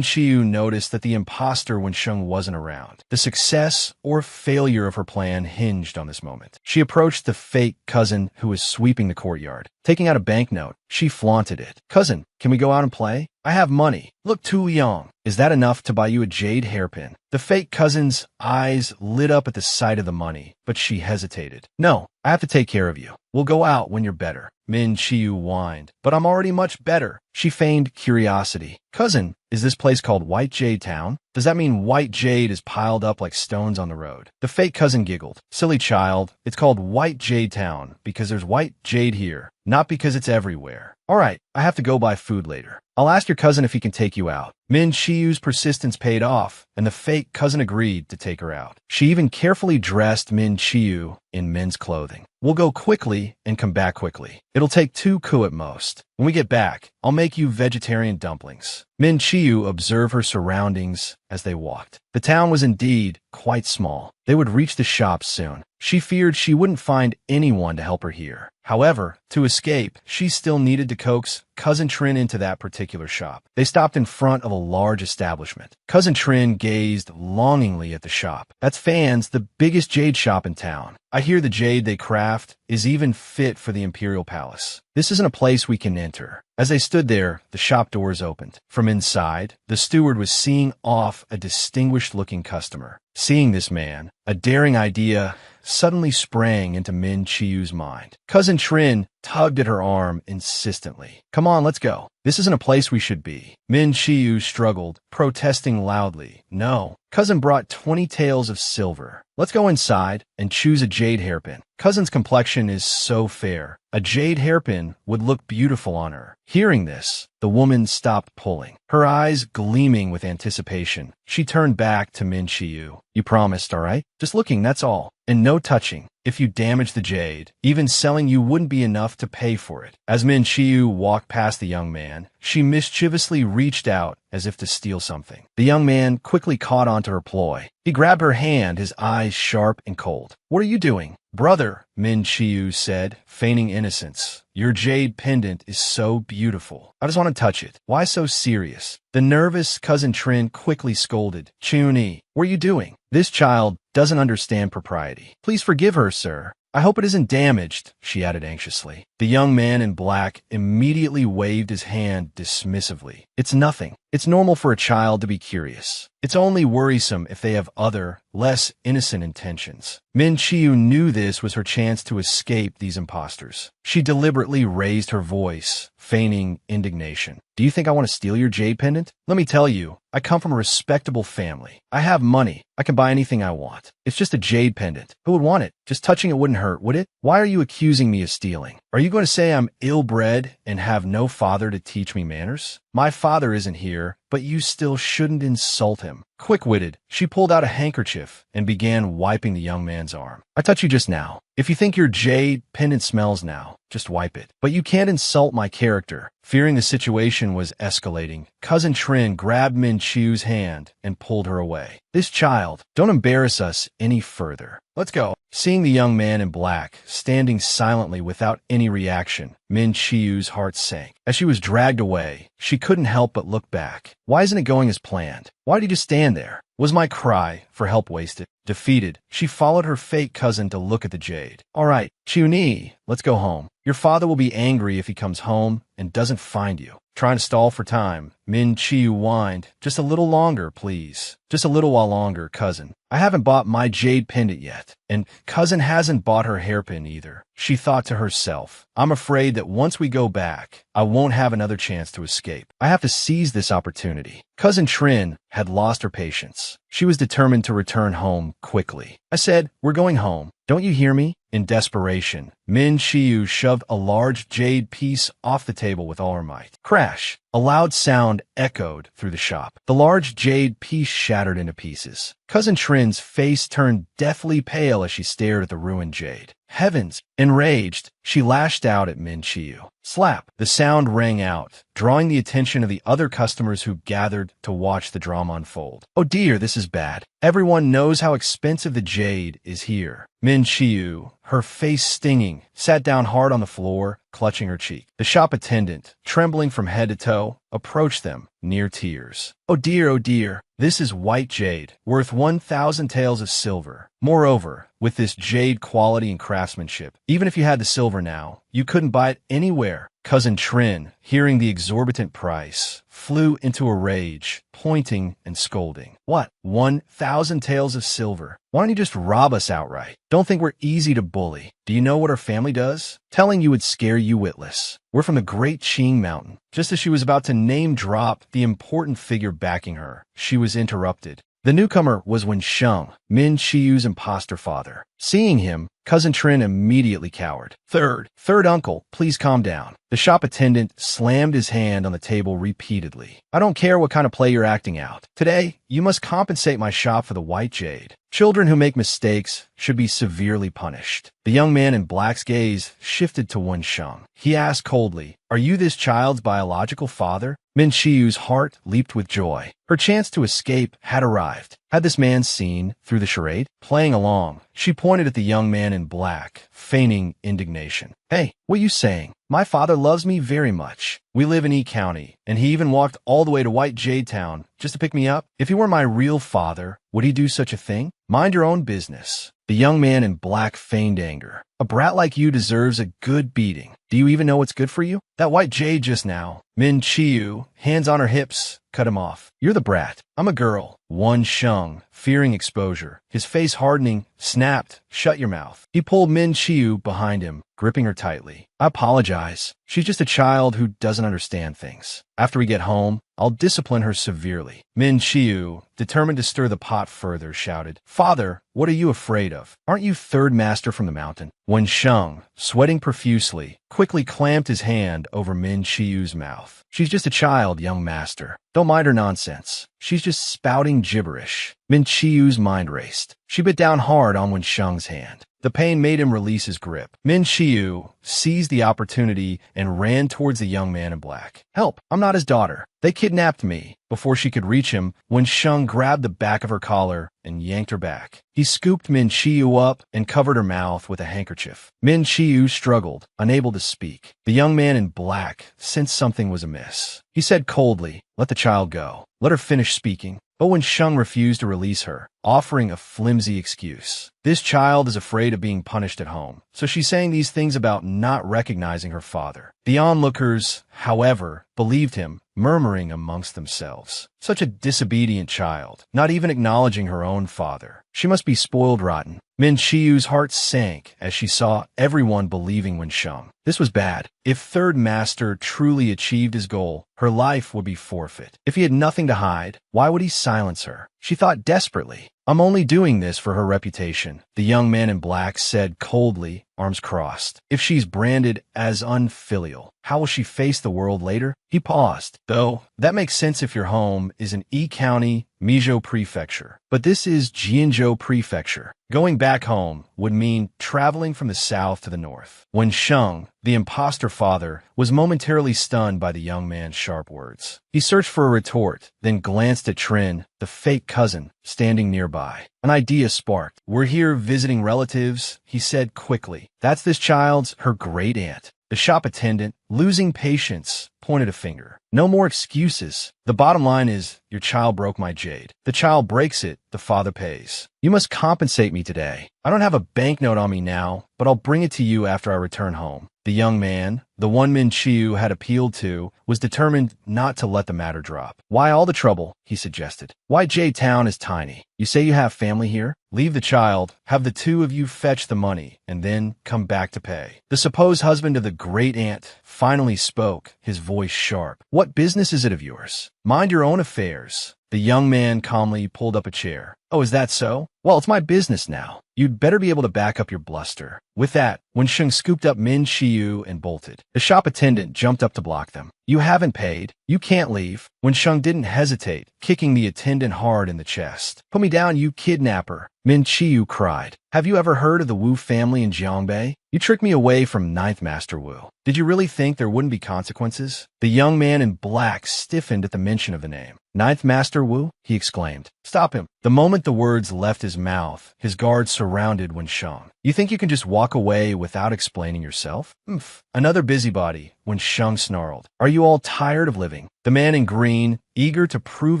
Chiu noticed that the imposter Wen Sheng wasn't around. The success or failure of her plan hinged on this moment. She approached the fake cousin who was sweeping the courtyard. Taking out a banknote, she flaunted it. Cousin, can we go out and play? I have money. Look too young. Is that enough to buy you a jade hairpin? The fake cousin's eyes lit up at the sight of the money, but she hesitated. No, I have to take care of you. We'll go out when you're better. Min Chiu whined. But I'm already much better. She feigned curiosity. Cousin, is this place called White Jade Town? Does that mean white jade is piled up like stones on the road? The fake cousin giggled. Silly child, it's called White Jade Town because there's white jade here, not because it's everywhere. All right, I have to go buy food later. I'll ask your cousin if he can take you out. Min Chiu's persistence paid off, and the fake cousin agreed to take her out. She even carefully dressed Min Chiu in men's clothing. We'll go quickly and come back quickly. It'll take 2 ku at most. When we get back, I'll make you vegetarian dumplings. Min Chiu observed her surroundings as they walked. The town was indeed quite small. They would reach the shops soon. She feared she wouldn't find anyone to help her here. However, to escape, she still needed to coax Cousin Trin into that particular shop. They stopped in front of a large establishment. Cousin Trin gazed longingly at the shop. That's Fan's, the biggest jade shop in town. I hear the jade they craft is even fit for the Imperial Palace. This isn't a place we can enter. As they stood there, the shop doors opened. From inside, the steward was seeing off a distinguished-looking customer. Seeing this man, a daring idea suddenly sprang into Min Chiu's mind. Cousin Trin tugged at her arm insistently. Come on, let's go. This isn't a place we should be. Min Chiu struggled, protesting loudly. No. Cousin brought 20 taels of silver. Let's go inside and choose a jade hairpin. Cousin's complexion is so fair. A jade hairpin would look beautiful on her. Hearing this, the woman stopped pulling, her eyes gleaming with anticipation. She turned back to Min Chiu. You promised, all right? Just looking, that's all. And no touching. If you damage the jade, even selling you wouldn't be enough to pay for it. As Min Chiu walked past the young man, she mischievously reached out as if to steal something. The young man quickly caught onto her ploy. He grabbed her hand, his eyes sharp and cold. What are you doing? Brother, Min Chiu said, feigning innocence. Your jade pendant is so beautiful. I just want to touch it. Why so serious? The nervous Cousin Trin quickly scolded. Chun-Yi, what are you doing? This child doesn't understand propriety. Please forgive her, sir. I hope it isn't damaged, she added anxiously. The young man in black immediately waved his hand dismissively. It's nothing. It's normal for a child to be curious. It's only worrisome if they have other, less innocent intentions. Min Chiu knew this was her chance to escape these imposters. She deliberately raised her voice, feigning indignation. Do you think I want to steal your jade pendant? Let me tell you, I come from a respectable family. I have money. I can buy anything I want. It's just a jade pendant. Who would want it? Just touching it wouldn't hurt, would it? Why are you accusing me of stealing? Are you going to say I'm ill-bred and have no father to teach me manners? My father isn't here, but you still shouldn't insult him. Quick-witted, she pulled out a handkerchief and began wiping the young man's arm. I touched you just now. If you think your jade pendant smells now, just wipe it. But you can't insult my character. Fearing the situation was escalating, Cousin Trin grabbed Min Chiu's hand and pulled her away. This child, don't embarrass us any further. Let's go. Seeing the young man in black, standing silently without any reaction, Min Chiu's heart sank. As she was dragged away, she couldn't help but look back. Why isn't it going as planned? Why did you just stand there? Was my cry for help wasted? Defeated, she followed her fake cousin to look at the jade. All right, Chiu-ni, let's go home. Your father will be angry if he comes home and doesn't find you. Trying to stall for time, Min Chiu whined. Just a little longer, please. Just a little while longer, cousin. I haven't bought my jade pendant yet, and cousin hasn't bought her hairpin either. She thought to herself, I'm afraid that once we go back, I won't have another chance to escape. I have to seize this opportunity. Cousin Trin had lost her patience. She was determined to return home quickly. I said, we're going home. Don't you hear me? In desperation, Min Chiu shoved a large jade piece off the table with all her might. Crash! A loud sound echoed through the shop. The large jade piece shattered into pieces. Cousin Trin's face turned deathly pale as she stared at the ruined jade. Heavens! Enraged, she lashed out at Min Chiu. Slap! The sound rang out, drawing the attention of the other customers who gathered to watch the drama unfold. Oh dear, this is bad. Everyone knows how expensive the jade is here. Min Chiu, her face stinging, sat down hard on the floor, clutching her cheek. The shop attendant, trembling from head to toe, approached them, near tears. Oh dear, this is white jade, worth 1,000 taels of silver. Moreover, with this jade quality and craftsmanship, even if you had the silver now, you couldn't buy it anywhere. Cousin Trin, hearing the exorbitant price, flew into a rage, pointing and scolding. What? 1,000 taels of silver? Why don't you just rob us outright? Don't think we're easy to bully. Do you know what our family does? Telling you would scare you witless. We're from the Great Qing Mountain. Just as she was about to name drop the important figure backing her, she was interrupted. The newcomer was Wen Sheng, Min Chiu's imposter father. Seeing him, Cousin Trin immediately cowered. Third uncle, please calm down. The shop attendant slammed his hand on the table repeatedly. I don't care what kind of play you're acting out. Today, you must compensate my shop for the white jade. Children who make mistakes should be severely punished. The young man in black's gaze shifted to Wen Sheng. He asked coldly, are you this child's biological father? Min Chiu's heart leaped with joy. Her chance to escape had arrived. Had this man seen through the charade? Playing along, she pointed at the young man in black, feigning indignation. Hey, what are you saying? My father loves me very much. We live in E County, and he even walked all the way to White Jade Town just to pick me up. If he were my real father, would he do such a thing? Mind your own business. The young man in black feigned anger. A brat like you deserves a good beating. Do you even know what's good for you? That white jade just now. Min Chiu, hands on her hips, cut him off. You're the brat. I'm a girl. Wen Sheng, fearing exposure, his face hardening, snapped, shut your mouth. He pulled Min Chiu behind him, gripping her tightly. I apologize. She's just a child who doesn't understand things. After we get home, I'll discipline her severely. Min Chiu, determined to stir the pot further, shouted, Father, what are you afraid of? Aren't you third master from the mountain? Wen Sheng, sweating profusely, quickly clamped his hand over Min Chiu's mouth. She's just a child, young master. Don't mind her nonsense. She's just spouting gibberish. Min Chiu's mind raced. She bit down hard on Wen Sheng's hand. The pain made him release his grip. Min Chiu seized the opportunity and ran towards the young man in black. Help! I'm not his daughter. They kidnapped me. Before she could reach him, Wen Sheng grabbed the back of her collar and yanked her back. He scooped Min Chiu up and covered her mouth with a handkerchief. Min Chiu struggled, unable to speak. The young man in black sensed something was amiss. He said coldly, let the child go. Let her finish speaking. But Wen Sheng refused to release her. offering a flimsy excuse. This child is afraid of being punished at home, so she's saying these things about not recognizing her father. The onlookers, however, believed him, murmuring amongst themselves. Such a disobedient child, not even acknowledging her own father. She must be spoiled rotten. Min Chiyu's heart sank as she saw everyone believing Wensheng. This was bad. If Third Master truly achieved his goal, her life would be forfeit. If he had nothing to hide, why would he silence her? She thought desperately. I'm only doing this for her reputation, the young man in black said coldly, arms crossed. If she's branded as unfilial, how will she face the world later? He paused. Though, that makes sense if your home is in E County, Mijo Prefecture. But this is Jianzhou Prefecture. Going back home would mean traveling from the south to the north. When Sheng, the imposter father, was momentarily stunned by the young man's sharp words. He searched for a retort, then glanced at Trin, the fake cousin, standing nearby. An idea sparked. We're here visiting relatives, he said quickly. That's this child's, her great-aunt. The shop attendant, losing patience, pointed a finger. No more excuses. The bottom line is, your child broke my jade. The child breaks it, the father pays. You must compensate me today. I don't have a banknote on me now, but I'll bring it to you after I return home. The young man, the one Min Chiu had appealed to, was determined not to let the matter drop. Why all the trouble? He suggested. Why Jade Town is tiny. You say you have family here? Leave the child, have the two of you fetch the money, and then come back to pay. The supposed husband of the great-aunt finally spoke, his voice sharp. What business is it of yours? Mind your own affairs. The young man calmly pulled up a chair. Oh, is that so? Well, it's my business now. You'd better be able to back up your bluster. With that, Wensheng scooped up Min Chiu and bolted. The shop attendant jumped up to block them. You haven't paid. You can't leave. Wensheng didn't hesitate, kicking the attendant hard in the chest. Put me down, you kidnapper. Min Chiu cried. Have you ever heard of the Wu family in Jiangbei? You tricked me away from Ninth Master Wu. Did you really think there wouldn't be consequences? The young man in black stiffened at the mention of the name. Ninth Master Wu? He exclaimed. Stop him. The moment the words left his mouth, his guards surrounded Wensheng. You think you can just walk away without explaining yourself? Oomph. Another busybody, Wensheng snarled. Are you all tired of living? The man in green, eager to prove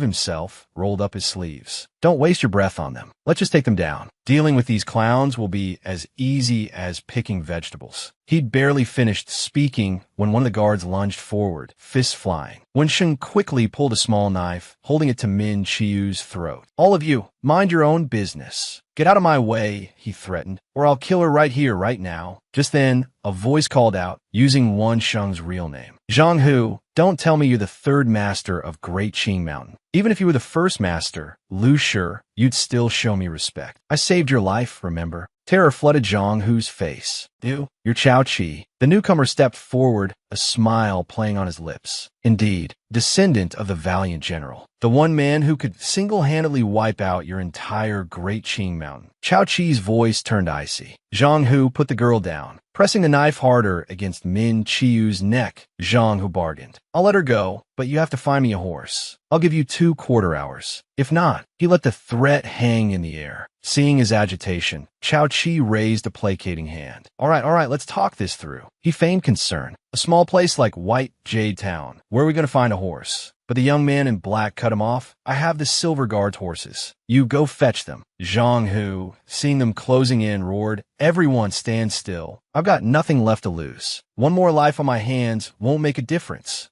himself, rolled up his sleeves. Don't waste your breath on them. Let's just take them down. Dealing with these clowns will be as easy as picking vegetables. He'd barely finished speaking when one of the guards lunged forward, fists flying. Wensheng quickly pulled a small knife, holding it to Min Chiu's throat. All of you, mind your own business. Get out of my way, he threatened, or I'll kill her right here, right now. Just then, a voice called out, using Wensheng's real name. Zhang Hu, don't tell me you're the third master of Great Qing Mountain. Even if you were the first master, Lu Shi, you'd still show me respect. I saved your life, remember? Terror flooded Zhang Hu's face. You're Chao Qi. The newcomer stepped forward, a smile playing on his lips. Indeed, descendant of the valiant general. The one man who could single-handedly wipe out your entire Great Qing Mountain. Chao Qi's voice turned icy. Zhang Hu put the girl down. Pressing the knife harder against Min Chiu's neck, Zhang Hu bargained. I'll let her go, but you have to find me a horse. I'll give you 2 quarter hours. If not, he let the threat hang in the air. Seeing his agitation, Chao Qi raised a placating hand. All right, let's talk this through. He feigned concern. A small place like White Jade Town. Where are we going to find a horse? But the young man in black cut him off. I have the Silver Guard's horses. You go fetch them. Zhang Hu, seeing them closing in, roared, Everyone stand still. I've got nothing left to lose. One more life on my hands won't make a difference.